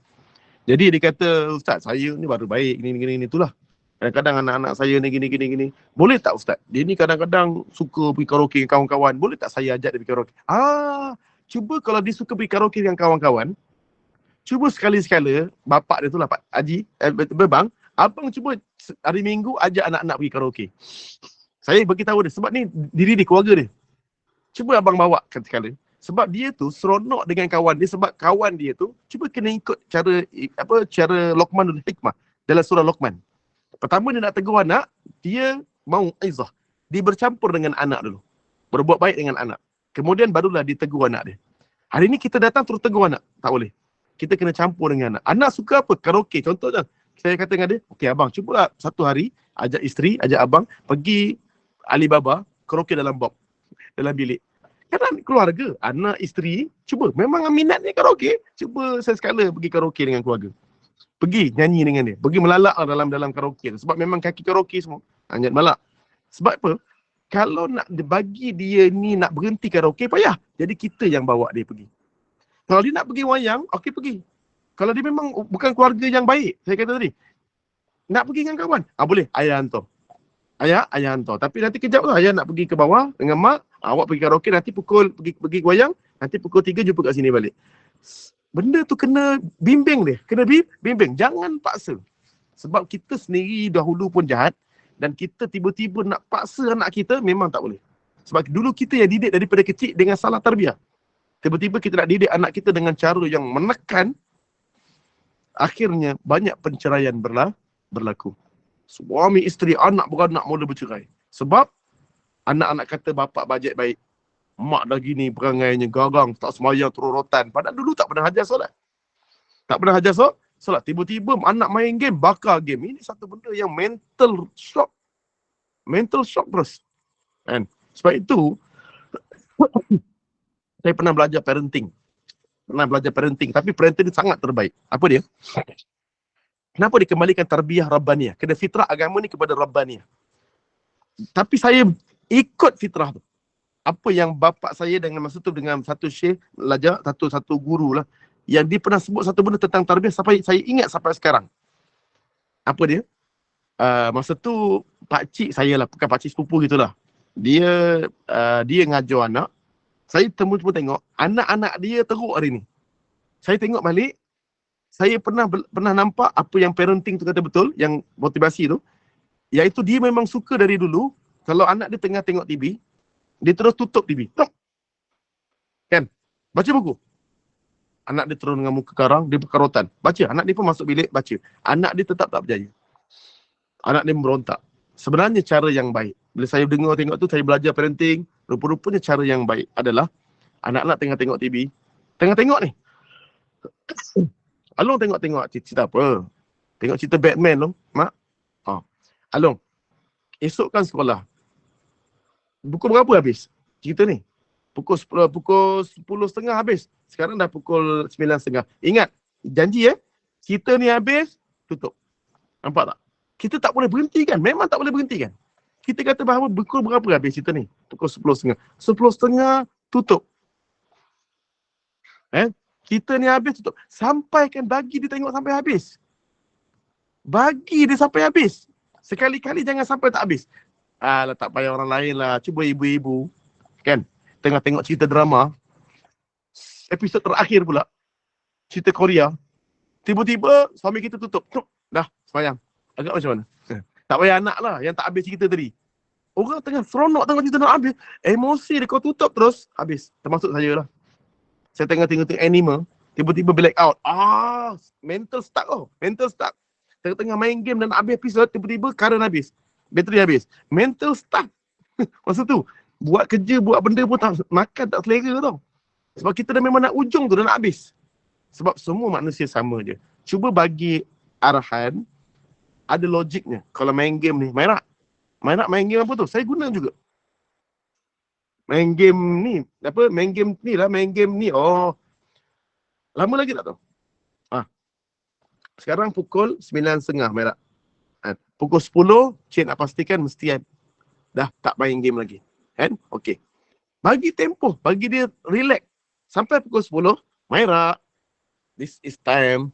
Jadi dia kata, Ustaz, saya ni baru baik, gini itulah. Kadang-kadang anak-anak saya ni gini. Boleh tak Ustaz? Dia ni kadang-kadang suka pergi karaoke dengan kawan-kawan. Boleh tak saya ajak dia pergi karaoke? Cuba kalau dia suka pergi karaoke dengan kawan-kawan, cuba sekali-sekala, bapak dia tu lah Pak Haji, Bang, abang cuba hari Minggu ajak anak-anak pergi karaoke. Saya bagi tahu dia, sebab ni diri dia, keluarga dia. Cuba abang bawa sekali. Sebab dia tu seronok dengan kawan dia, sebab kawan dia tu cuba kena ikut cara Luqmanul Hikmah dalam surah Luqman. Pertama dia nak tegur anak, dia mau izah. Dia bercampur dengan anak dulu. Berbuat baik dengan anak. Kemudian barulah dia tegur anak dia. Hari ni kita datang terus tegur anak. Tak boleh. Kita kena campur dengan anak. Anak suka apa? Karaoke. Contohnya, saya kata dengan dia, okey abang, cubalah satu hari ajak isteri, ajak abang pergi Alibaba, karaoke dalam box, dalam bilik. Kadang keluarga, anak, isteri, cuba. Memang minatnya karaoke. Cuba sekali pergi karaoke dengan keluarga. Pergi nyanyi dengan dia. Pergi melalak dalam karaoke. Sebab memang kaki karaoke semua. Hanya melak. Sebab apa? Kalau nak bagi dia ni nak berhenti karaoke, payah. Jadi kita yang bawa dia pergi. Kalau dia nak pergi wayang, okey pergi. Kalau dia memang bukan keluarga yang baik, saya kata tadi, nak pergi dengan kawan, boleh, ayah hantar. Ayah hantar. Tapi nanti kejap lah, ayah nak pergi ke bawah dengan mak, awak pergi karaoke, nanti pergi wayang, nanti pukul 3 jumpa kat sini balik. Benda tu kena bimbing dia. Kena bimbing. Jangan paksa. Sebab kita sendiri dahulu pun jahat, dan kita tiba-tiba nak paksa anak kita, memang tak boleh. Sebab dulu kita yang didik daripada kecil dengan salah tarbiyah. Tiba-tiba kita nak didik anak kita dengan cara yang menekan, akhirnya banyak perceraian berlaku. Suami isteri, anak beranak mula bercerai. Sebab anak-anak kata bapak bajet baik. Mak dah gini perangainya, garang, tak semayang, terus rotan. Padahal dulu tak pernah ajar solat. Tak pernah ajar solat. Tiba-tiba anak main game, bakar game. Ini satu benda yang mental shock. Mental shock terus. Kan? Sebab itu, saya pernah belajar parenting. Tapi parenting sangat terbaik. Apa dia? Kenapa dikembalikan tarbiyah Rabbaniyah? Kena fitrah agama ni kepada Rabbaniyah. Tapi saya ikut fitrah tu. Apa yang bapa saya dengan masa tu dengan satu syekh belajar, satu guru lah, yang dia pernah sebut satu benda tentang tarbiyah sampai saya ingat sampai sekarang. Apa dia? Masa tu pakcik saya lah, bukan pakcik sepupu gitulah. Dia ngajar anak. Saya temu tengok anak-anak dia teruk hari ni. Saya tengok balik, saya pernah nampak apa yang parenting tu kata betul, yang motivasi tu, iaitu dia memang suka dari dulu kalau anak dia tengah tengok TV, dia terus tutup TV. Kan? Baca buku. Anak dia terus dengan muka karang, dia berkarotan. Baca. Anak dia pun masuk bilik, baca. Anak dia tetap tak berjaya. Anak dia memberontak. Sebenarnya cara yang baik. Bila saya tengok tu, saya belajar parenting. Rupa-rupanya cara yang baik adalah anak-anak tengah tengok TV. Tengah tengok ni. Along tengok cerita apa? Tengok cerita Batman tu, mak. Along. Esok kan sekolah. Pukul berapa habis cerita ni? Pukul 10.30 habis. Sekarang dah pukul 9.30. Ingat, janji cerita ni habis, tutup. Nampak tak? Kita tak boleh berhentikan. Memang tak boleh berhentikan. Kita kata bahawa pukul berapa habis cerita ni? Pukul 10.30. 10.30 tutup. Cerita ni habis, tutup. Sampaikan, bagi dia tengok sampai habis. Bagi dia sampai habis. Sekali-kali jangan sampai tak habis. Tak payah orang lain lah. Cuba ibu-ibu. Kan? Tengah tengok cerita drama. Episod terakhir pula. Cerita Korea. Tiba-tiba suami kita tutup. Dah, semayang. Agak macam mana? Tak payah anak lah yang tak habis cerita tadi. Orang tengah seronok tengok cerita nak habis. Emosi dia kau tutup terus. Habis. Termasuk saya lah. Saya tengah tengok anime. Tiba-tiba black out. Mental stuck Mental stuck. Tengah main game dan nak habis episod. Tiba-tiba current habis. Bateri habis. Mental stuck. Masa tu, buat kerja, buat benda pun tak makan, tak selera tau. Sebab kita dah memang nak ujung tu, dah nak habis. Sebab semua manusia sama je. Cuba bagi arahan, ada logiknya. Kalau main game ni, main game apa tu? Saya guna juga. Main game ni, main game ni. Lama lagi tak tahu. Sekarang pukul 9.30 merah. Pukul 10, Cik nak pastikan mesti dah tak main game lagi. Kan? Okey. Bagi tempoh, bagi dia relax. Sampai pukul 10, Maira, this is time.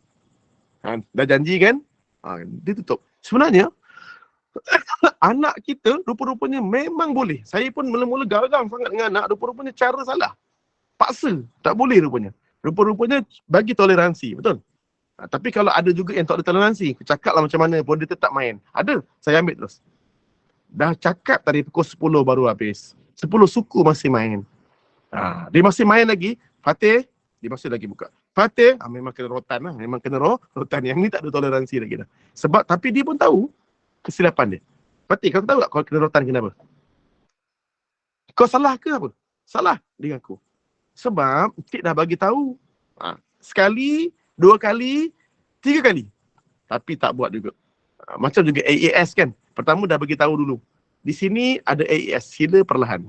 Dah janji kan? Dia tutup. Sebenarnya, anak kita rupa-rupanya memang boleh. Saya pun mula-mula garang sangat dengan anak, rupa-rupanya cara salah. Paksa, tak boleh rupanya. Rupa-rupanya bagi toleransi, betul? Tapi kalau ada juga yang tak ada toleransi, cakap lah macam mana pun dia tetap main. Ada, saya ambil terus. Dah cakap tadi pukul 10 baru habis. 10 suku masih main. Dia masih main lagi. Fatih, dia masih lagi buka. Fatih, memang kena rotan lah. Memang kena rotan. Yang ni tak ada toleransi lagi dah. Sebab, tapi dia pun tahu kesilapan dia. Fatih, kau tahu tak kau kena rotan kenapa? Kau salah ke apa? Salah, dia ngaku. Sebab, Cik dah bagi tahu. Sekali, 2 kali, 3 kali. Tapi tak buat juga. Macam juga AAS kan. Pertama dah bagi tahu dulu. Di sini ada AAS, sila perlahan.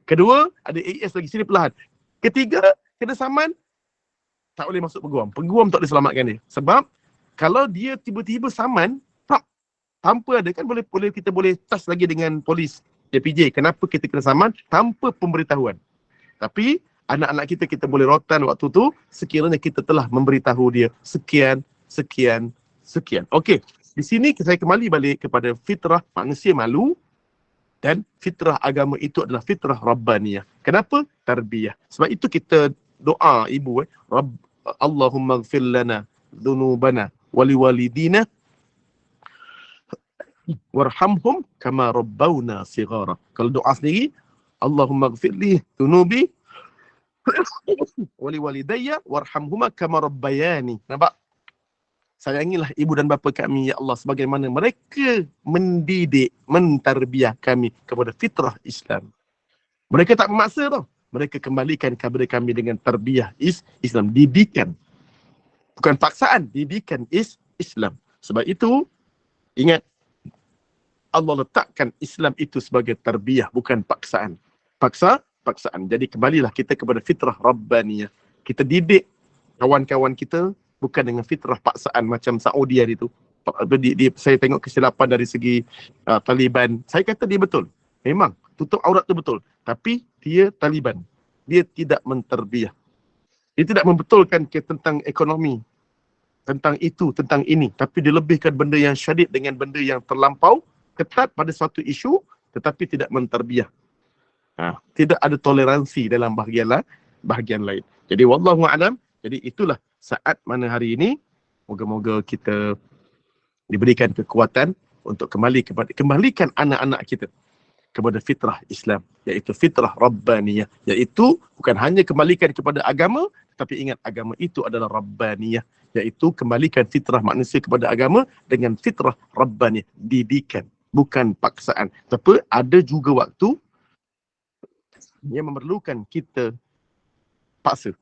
Kedua, ada AAS lagi, sila perlahan. Ketiga, kena saman, tak boleh masuk peguam. Peguam tak boleh selamatkan dia. Sebab, kalau dia tiba-tiba saman, tanpa ada kan kita boleh touch lagi dengan polis JPJ. Kenapa kita kena saman? Tanpa pemberitahuan. Tapi, anak-anak kita boleh rotan waktu tu, sekiranya kita telah memberitahu dia sekian. Okey. Di sini saya kembali balik kepada fitrah manusia malu dan fitrah agama itu adalah fitrah Rabbaniyah. Kenapa? Tarbiyah. Sebab itu kita doa ibu, Allahumma ighfir lana dhunubana wali walidina warhamhum kama rabbawna sighara. Kalau doa sendiri, Allahumma ighfir li dhunubi wali walidayya warhamhuma kama rabbayani. Nampak? Sayangilah ibu dan bapa kami, ya Allah, sebagaimana mereka mendidik, mentarbiah kami kepada fitrah Islam. Mereka tak memaksa tau. Mereka kembalikan kepada kami dengan tarbiah Islam. Didikan. Bukan paksaan, didikan Islam. Sebab itu, ingat, Allah letakkan Islam itu sebagai tarbiah, bukan paksaan. Paksaan. Jadi kembalilah kita kepada fitrah Rabbaniyah. Kita didik kawan-kawan kita bukan dengan fitrah paksaan macam Saudi hari tu. Saya tengok kesilapan dari segi Taliban. Saya kata dia betul. Memang tutup aurat tu betul. Tapi dia Taliban. Dia tidak menterbiah. Dia tidak membetulkan tentang ekonomi. Tentang itu, tentang ini. Tapi dia lebihkan benda yang syadid dengan benda yang terlampau ketat pada suatu isu tetapi tidak menterbiah. Tidak ada toleransi dalam bahagian lain. Jadi wallahu a'lam. Jadi itulah saat mana hari ini, moga-moga kita diberikan kekuatan untuk kembalikan anak-anak kita kepada fitrah Islam, iaitu fitrah Rabbaniyah, iaitu bukan hanya kembalikan kepada agama, tetapi ingat agama itu adalah Rabbaniyah, iaitu kembalikan fitrah manusia kepada agama dengan fitrah Rabbaniyah, didikan, bukan paksaan. Tapi ada juga waktu yang memerlukan kita paksa.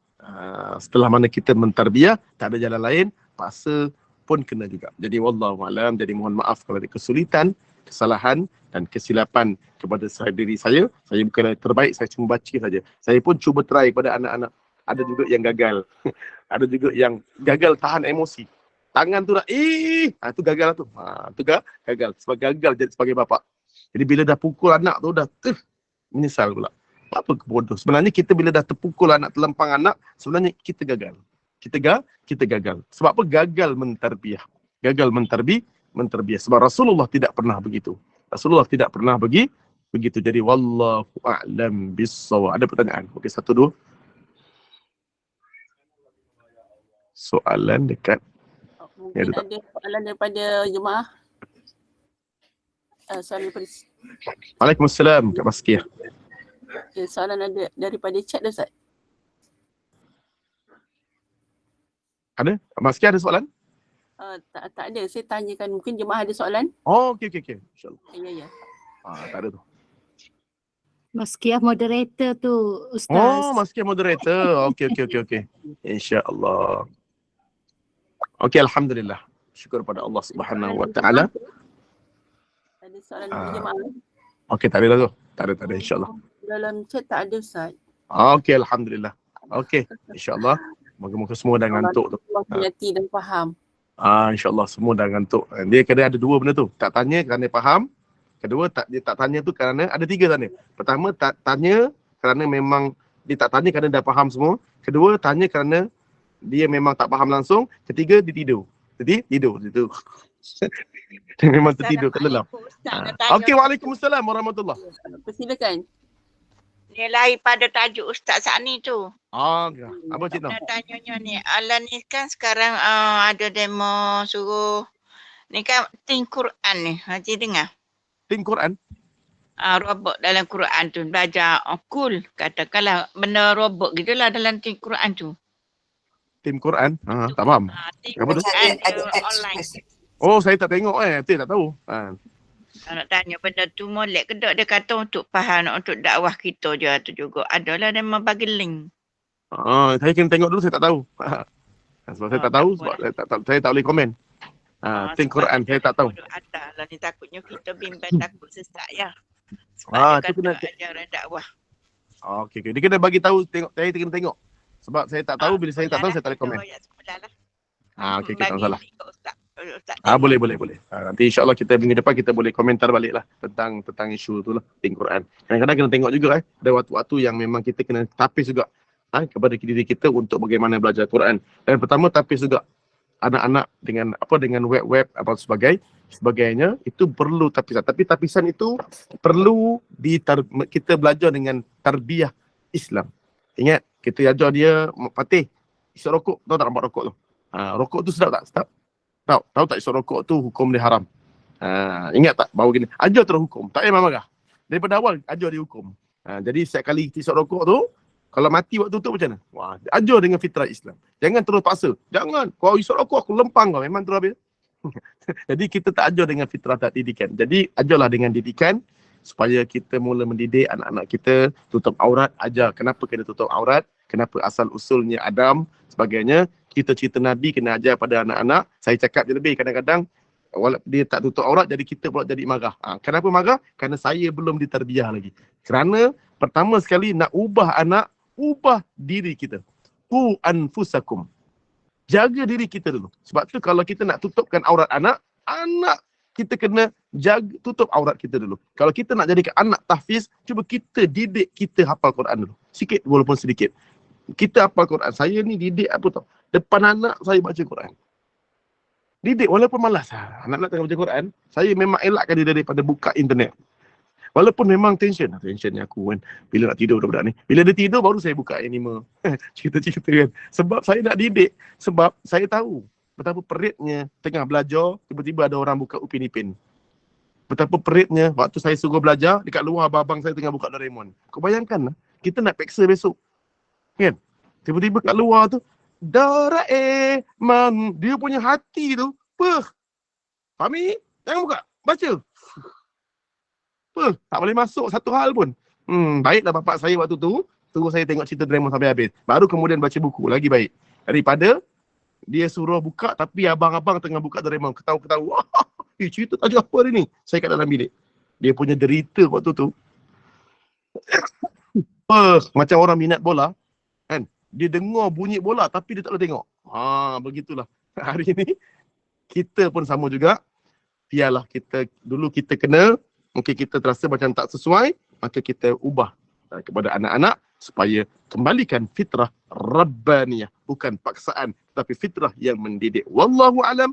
Setelah mana kita mentarbiah, tak ada jalan lain, paksa pun kena juga. Jadi wallahu alam, jadi mohon maaf kalau ada kesulitan, kesalahan dan kesilapan kepada diri saya. Saya bukan terbaik, saya cuma baca saja. Saya pun cuba try kepada anak-anak. Ada juga yang gagal. Ada juga yang gagal tahan emosi. Tangan tu dah, tu gagal tu. Tu gagal. Sebab gagal jadi sebagai bapa. Jadi bila dah pukul anak tu dah menyesal pula. Apa bodoh. Sebenarnya kita bila dah terpukul anak, terlempang anak, sebenarnya kita gagal. Kita gagal. Sebab apa? Gagal mentarbiah. Gagal mentarbiah. Sebab Rasulullah tidak pernah begitu. Rasulullah tidak pernah begitu. Jadi wallahu a'lam bissawab. Ada pertanyaan? Okey, 1, 2. Soalan dekat. Mungkin ada soalan daripada jemaah. Soalan daripada Waalaikumsalam, Kak Maskiah. soalan ada daripada chat dah, Ustaz. Ada? Maskiah ada soalan? Tak ada. Saya tanyakan, mungkin jemaah ada soalan. Oh, okey. InsyaAllah. Ya. Tak ada tu. Maskiah moderator tu, Ustaz. Oh, Maskiah moderator. Okey. InsyaAllah. Okey, Alhamdulillah. Syukur pada Allah Subhanahu Wa Ta'ala. Ada soalan daripada jemaah. Okey, tak ada tu. Tak ada insyaAllah. Dalam chat tak ada, Ustaz. Okey, Alhamdulillah. Okey, insyaAllah. Moga-moga semua dah ngantuk tu. Allah mengerti dan faham. InsyaAllah semua dah ngantuk. Dia kena ada 2 benda tu. Tak tanya kerana faham. Kedua, dia tak tanya tu kerana ada 3 tanya. Pertama, tak tanya kerana memang dia tak tanya kerana dah faham semua. Kedua, tanya kerana dia memang tak faham langsung. Ketiga, dia tidur. Jadi tidur situ. Dia memang tertidur kat dalam. Okey, waalaikumsalam warahmatullahi. Persilakan. Dia lain pada tajuk Ustaz Sani tu. Apa Cik Noh? Nak tanyanya ni, Alan ni kan sekarang ada demo suruh ni kan Think Quran ni. Haji dengar? Think Quran? Robot dalam Quran tu belajar cool. Katakanlah benda robot gitulah dalam Think Quran tu. Tim Quran? Tak faham. Think Apa tu? Quran Ada online. Oh, saya tak tengok Betul tak tahu. Nak tanya benda tu molek ke tak? Dia kata untuk faham, untuk dakwah kita je tu juga. Adalah dia bagi link. Saya kena tengok dulu, saya tak tahu. Sebab saya tak tahu, sebab saya tak boleh komen. Think Quran, saya tak tahu. Ada lah ni takutnya kita bimbang takut sesat ya. Sebab dia tu kena kata ajaran dakwah. Okey. Dia kena bagi tahu, saya kena tengok. Sebab saya tak tahu, bila saya tak tahu, saya tak boleh komen. Okey, tak masalah. Boleh. Nanti insyaAllah kita minggu depan kita boleh komentar balik lah tentang isu tu lah, Think Quran. Kadang-kadang kena tengok juga ada waktu-waktu yang memang kita kena tapis juga kepada diri kita untuk bagaimana belajar Quran. Dan pertama tapis juga anak-anak dengan web-web apa sebagainya, itu perlu tapisan. Tapi tapisan itu perlu kita belajar dengan tarbiyah Islam. Ingat, kita ajar dia, Fatih, isap rokok, tahu tak nampak rokok tu? Rokok tu sedap tak? Sedap. Tahu tak isap rokok tu hukum dia haram. Ingat tak baru gini, ajar terus hukum, tak payah marah. Daripada awal ajar dia hukum. Jadi setiap kali isap rokok tu, kalau mati waktu tu macam mana? Ajar dengan fitrah Islam. Jangan terus paksa. Jangan, kau isap rokok aku lempang kau, memang terus habis. Jadi kita tak ajar dengan fitrah, tak didikan. Jadi ajarlah dengan didikan supaya kita mula mendidik anak-anak kita tutup aurat, ajar kenapa kena tutup aurat, kenapa asal usulnya Adam, sebagainya. Kita cerita Nabi kena ajar pada anak-anak. Saya cakap je lebih, kadang-kadang walaupun dia tak tutup aurat, jadi kita pula jadi marah. Kenapa marah? Kerana saya belum ditarbiyah lagi. Kerana pertama sekali nak ubah anak, ubah diri kita. Qu anfusakum. Jaga diri kita dulu. Sebab tu kalau kita nak tutupkan aurat anak kita kena tutup aurat kita dulu. Kalau kita nak jadikan anak tahfiz, cuba kita didik kita hafal Quran dulu. Sikit walaupun sedikit. Kita hafal Quran. Saya ni didik apa tau? Depan anak saya baca Quran. Didik walaupun malas. Anak-anak tengah baca Quran, saya memang elakkan dia daripada buka internet. Walaupun memang tension ni aku kan. Bila nak tidur budak-budak ni. Bila dia tidur baru saya buka anime. Cerita-cerita kan. Sebab saya nak didik. Sebab saya tahu betapa peritnya tengah belajar, tiba-tiba ada orang buka Upin Ipin. Betapa peritnya waktu saya suruh belajar, dekat luar abang-abang saya tengah buka Doraemon. Kau bayangkan lah, kita nak peksa besok. Kan? Tiba-tiba kat luar tu, Doraemon, dia punya hati tu, Fahmi, jangan buka, baca. Tak boleh masuk satu hal pun. Baiklah bapak saya waktu tu, suruh saya tengok cerita Doraemon sampai habis. Baru kemudian baca buku, lagi baik. Daripada dia suruh buka tapi abang-abang tengah buka Doraemon, ketawa-ketawa. Cerita tajuk apa hari ni? Saya kat dalam bilik. Dia punya derita waktu tu. Macam orang minat bola, kan? Dia dengar bunyi bola tapi dia tak boleh tengok. Begitulah. Hari ni kita pun sama juga. Biarlah kita kena, mungkin kita terasa macam tak sesuai, maka kita ubah kepada anak-anak supaya kembalikan fitrah rabbaniyah, bukan paksaan tapi fitrah yang mendidik. Wallahu alam.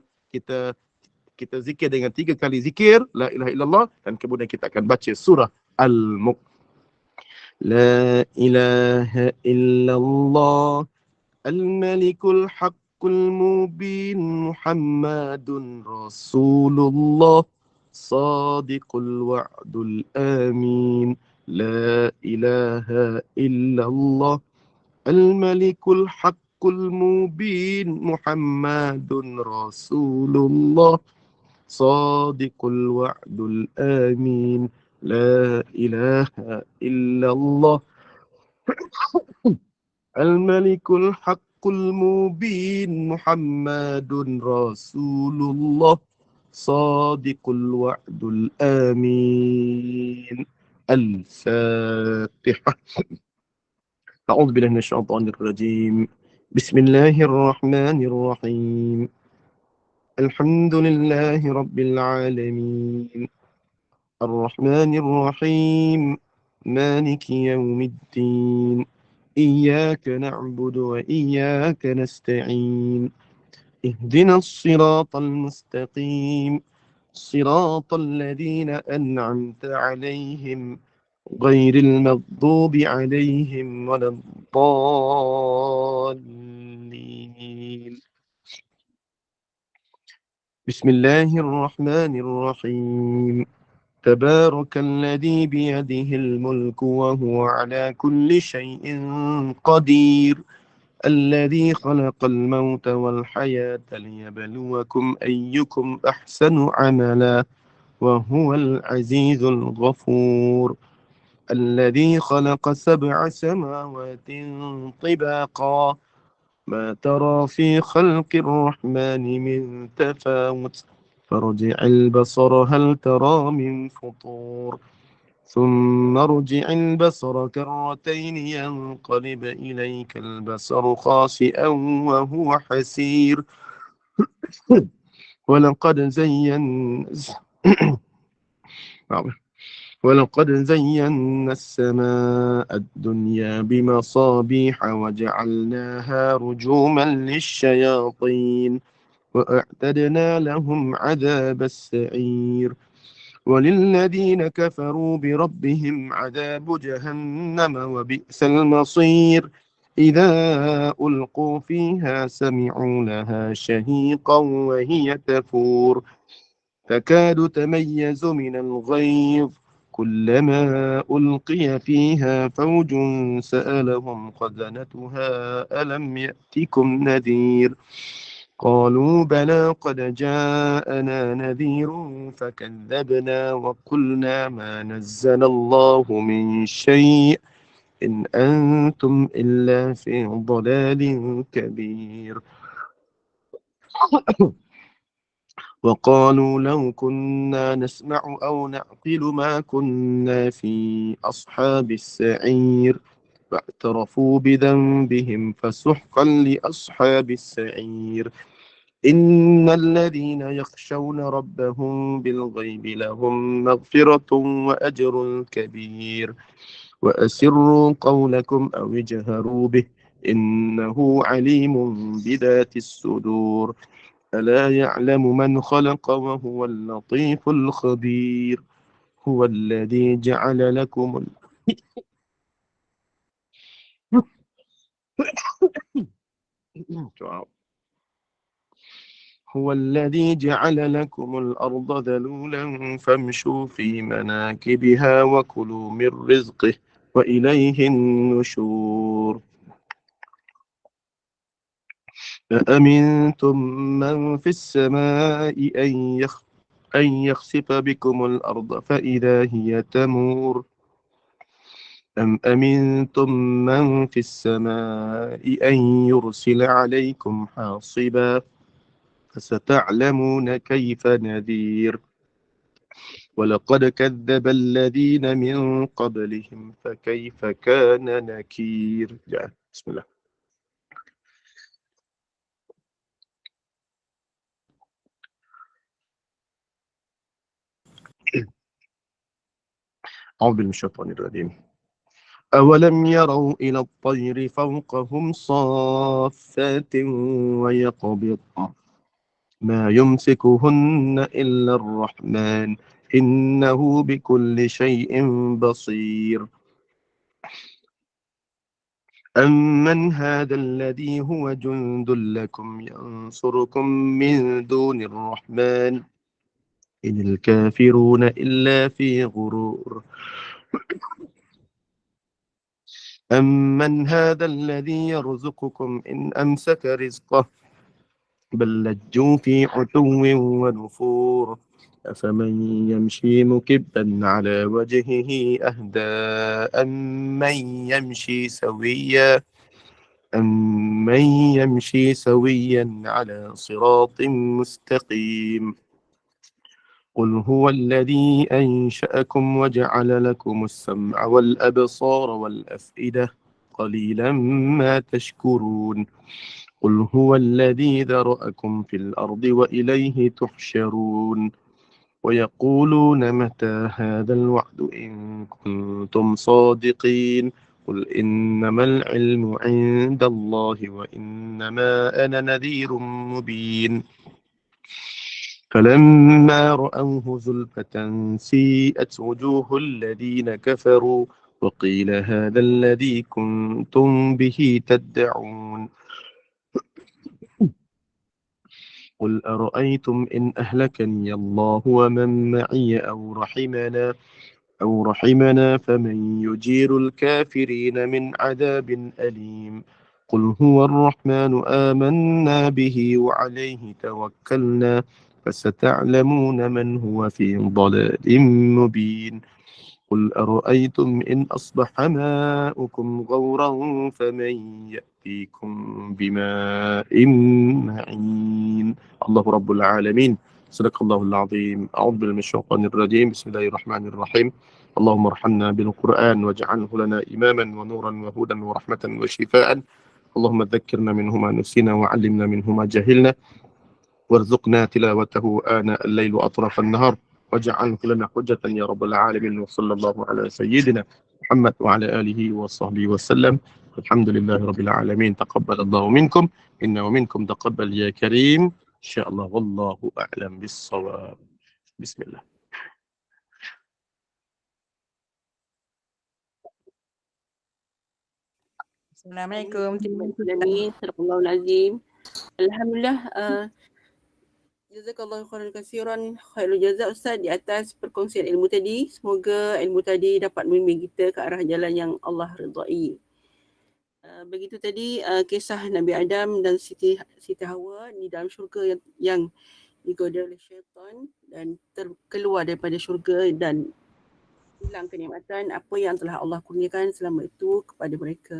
Kita zikir dengan 3 kali zikir la ilaha illallah, dan kemudian kita akan baca surah Al-Mulk. La ilaha illallah al-malikul haqqul mubin Muhammadun Rasulullah sadiqul wa'dul amin. La ilaha illallah al-malikul haqqul mubin Muhammadun Rasulullah sadiqul wa'dul amin. La ilaha illallah al-malikul haqqul mubin Muhammadun Rasulullah sadiqul wa'dul amin. Al-Fatihah. A'udzu billahi minasyaitonir rajim. Bismillahirrahmanirrahim. Alhamdulillahi rabbil alamin. Ar-Rahmanir Rahim. مالك يوم الدين إياك نعبد وإياك نستعين اهدنا الصراط المستقيم صراط الذين أنعمت عليهم غير المغضوب عليهم ولا الضالين. بسم الله الرحمن الرحيم تبارك الذي بيده الملك وهو على كل شيء قدير الذي خلق الموت والحياة ليبلوكم أيكم أحسن عملا وهو العزيز الغفور الذي خلق 7 سماوات طباقا ما ترى في خلق الرحمن من تفاوت فارجع البصر هل ترى من فطور ثم ارجع البصر كرتين ينقلب إليك البصر خاسئا وهو حسير ولقد زينا السماء الدنيا بمصابيح وجعلناها رجوما للشياطين وأعتدنا لهم عذاب السعير وللذين كفروا بربهم عذاب جهنم وبئس المصير إذا ألقوا فيها سمعوا لها شهيقا وهي تفور تكاد تميز من الغيظ كلما ألقي فيها فوج سألهم خزنتها ألم يأتكم نذير قالوا بلى قد جاءنا نذير فكذبنا وقلنا ما نزل الله من شيء إن أنتم إلا في ضلال كبير وقالوا لو كنا نسمع أو نعقل ما كنا في أصحاب السعير فاعترفوا بذنبهم فسحقا لأصحاب السعير إن الذين يخشون ربهم بالغيب لهم مغفرة وأجر كبير وأسروا قولكم أو اجهروا به إنه عليم بذات الصدور ألا يعلم من خلق وهو اللطيف الخبير هو الذي جعل لكم هو الذي جعل لكم الأرض ذلولا فامشوا في مناكبها وكلوا من رزقه وإليه النشور أأمنتم من في السماء أن يخسف بكم الأرض فإذا هي تمور أم أمنتم من في السماء أن يرسل عليكم حاصبا فستعلمون كيف نذير ولقد كذب الذين من قبلهم فكيف كان نكير. بسم الله. أعوذ بالله من الشيطان الرجيم. أولم يروا إلى الطير فوقهم صافات ويقبضن ما يمسكهن إلا الرحمن إنه بكل شيء بصير أمن هذا الذي هو جند لكم ينصركم من دون الرحمن إن الكافرون إلا في غرور أمن هذا الذي يرزقكم إن أمسك رزقه بل لجوا في عتو ونفور أفمن يمشي مكبا على وجهه أهدى أمن يمشي سويا على صراط مستقيم قل هو الذي أنشأكم وجعل لكم السمع والأبصار والأفئدة قليلا ما تشكرون قل هو الذي ذرأكم في الأرض وإليه تحشرون ويقولون متى هذا الوعد إن كنتم صادقين قل إنما العلم عند الله وإنما أنا نذير مبين فلما رأوه زلفة سيئت وجوه الذين كفروا وقيل هذا الذي كنتم به تدعون قل أرأيتم إن أهلكني الله ومن معي أو رحمنا فمن يجير الكافرين من عذاب أليم قل هو الرحمن آمنا به وعليه توكلنا فستعلمون من هو في ضلال مبين قل أرأيتم إن أصبح ماؤكم غورا فمن يأتيكم بماء معين الله رب العالمين صدق الله العظيم أعوذ بالله من الشيطان الرجيم بسم الله الرحمن الرحيم اللهم ارحمنا بالقرآن واجعله لنا إماما ونورا وهدى ورحمة وشفاء اللهم ذكرنا منه ما نسينا وعلمنا منه ما جهلنا وارزقنا تلاوته آناء الليل وأطراف النهار واجعله لنا حجة يا رب العالمين وصلى الله على سيدنا محمد وعلى آله وصحبه وسلم الحمد لله رب العالمين تقبل الله منكم إنا ومنكم تقبل يا كريم إن شاء الله والله أعلم بالصواب بسم الله Assalamualaikum. Terima kasih. Amin. Sadaqallahul Azim. Alhamdulillah. Jazakallahu khairan katsiran. Khairul jazak Ustaz di atas perkongsian ilmu tadi. Semoga ilmu tadi dapat membimbing kita ke arah jalan yang Allah redai. Begitu tadi kisah Nabi Adam dan Siti Hawa di dalam syurga yang digoda oleh syaitan dan terkeluar daripada syurga dan hilang kenikmatan apa yang telah Allah kurniakan selama itu kepada mereka.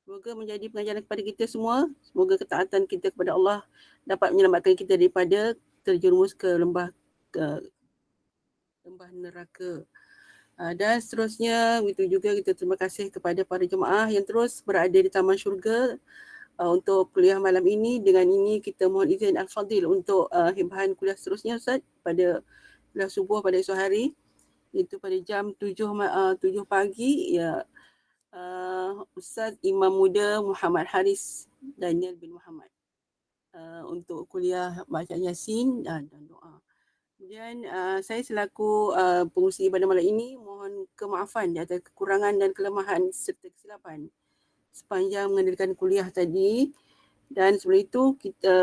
Semoga menjadi pengajaran kepada kita semua. Semoga ketaatan kita kepada Allah dapat menyelamatkan kita daripada terjerumus ke lembah neraka. Dan seterusnya, begitu juga kita terima kasih kepada para jemaah yang terus berada di Taman Syurga untuk kuliah malam ini. Dengan ini kita mohon izin Al-Fadil untuk himbahan kuliah seterusnya Ustaz pada kuliah subuh pada esok hari. Itu pada jam 7 pagi ya. Ustaz Imam Muda Muhammad Haris Daniel bin Muhammad untuk kuliah bacaan Yasin dan doa. Kemudian saya selaku pengurusi ibadah malam ini mohon kemaafan di atas kekurangan dan kelemahan serta kesilapan sepanjang mengadakan kuliah tadi. Dan sebelum itu kita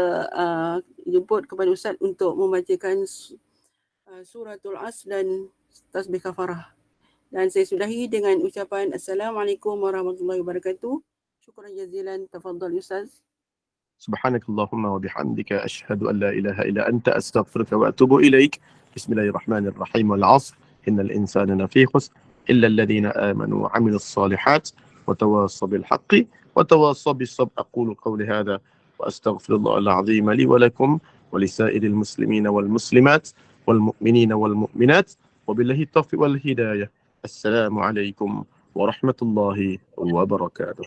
jemput kepada Ustaz untuk membacakan suratul Asr dan tasbih kafarah. Dan saya sudahi dengan ucapan Assalamualaikum warahmatullahi wabarakatuh. Syukran jazilan. Tafadhal Ustaz. سبحانك اللهم وبحمدك أشهد أن لا إله إلا أنت أستغفرك وأتوب إليك بسم الله الرحمن الرحيم والعصر إن الإنسان لفي خسر إلا الذين آمنوا وعملوا الصالحات وتواصوا بالحق وتواصوا بالصبر أقول قولي هذا وأستغفر الله العظيم لي ولكم ولسائر المسلمين والمسلمات والمؤمنين والمؤمنات وبالله التوفيق والهداية السلام عليكم ورحمة الله وبركاته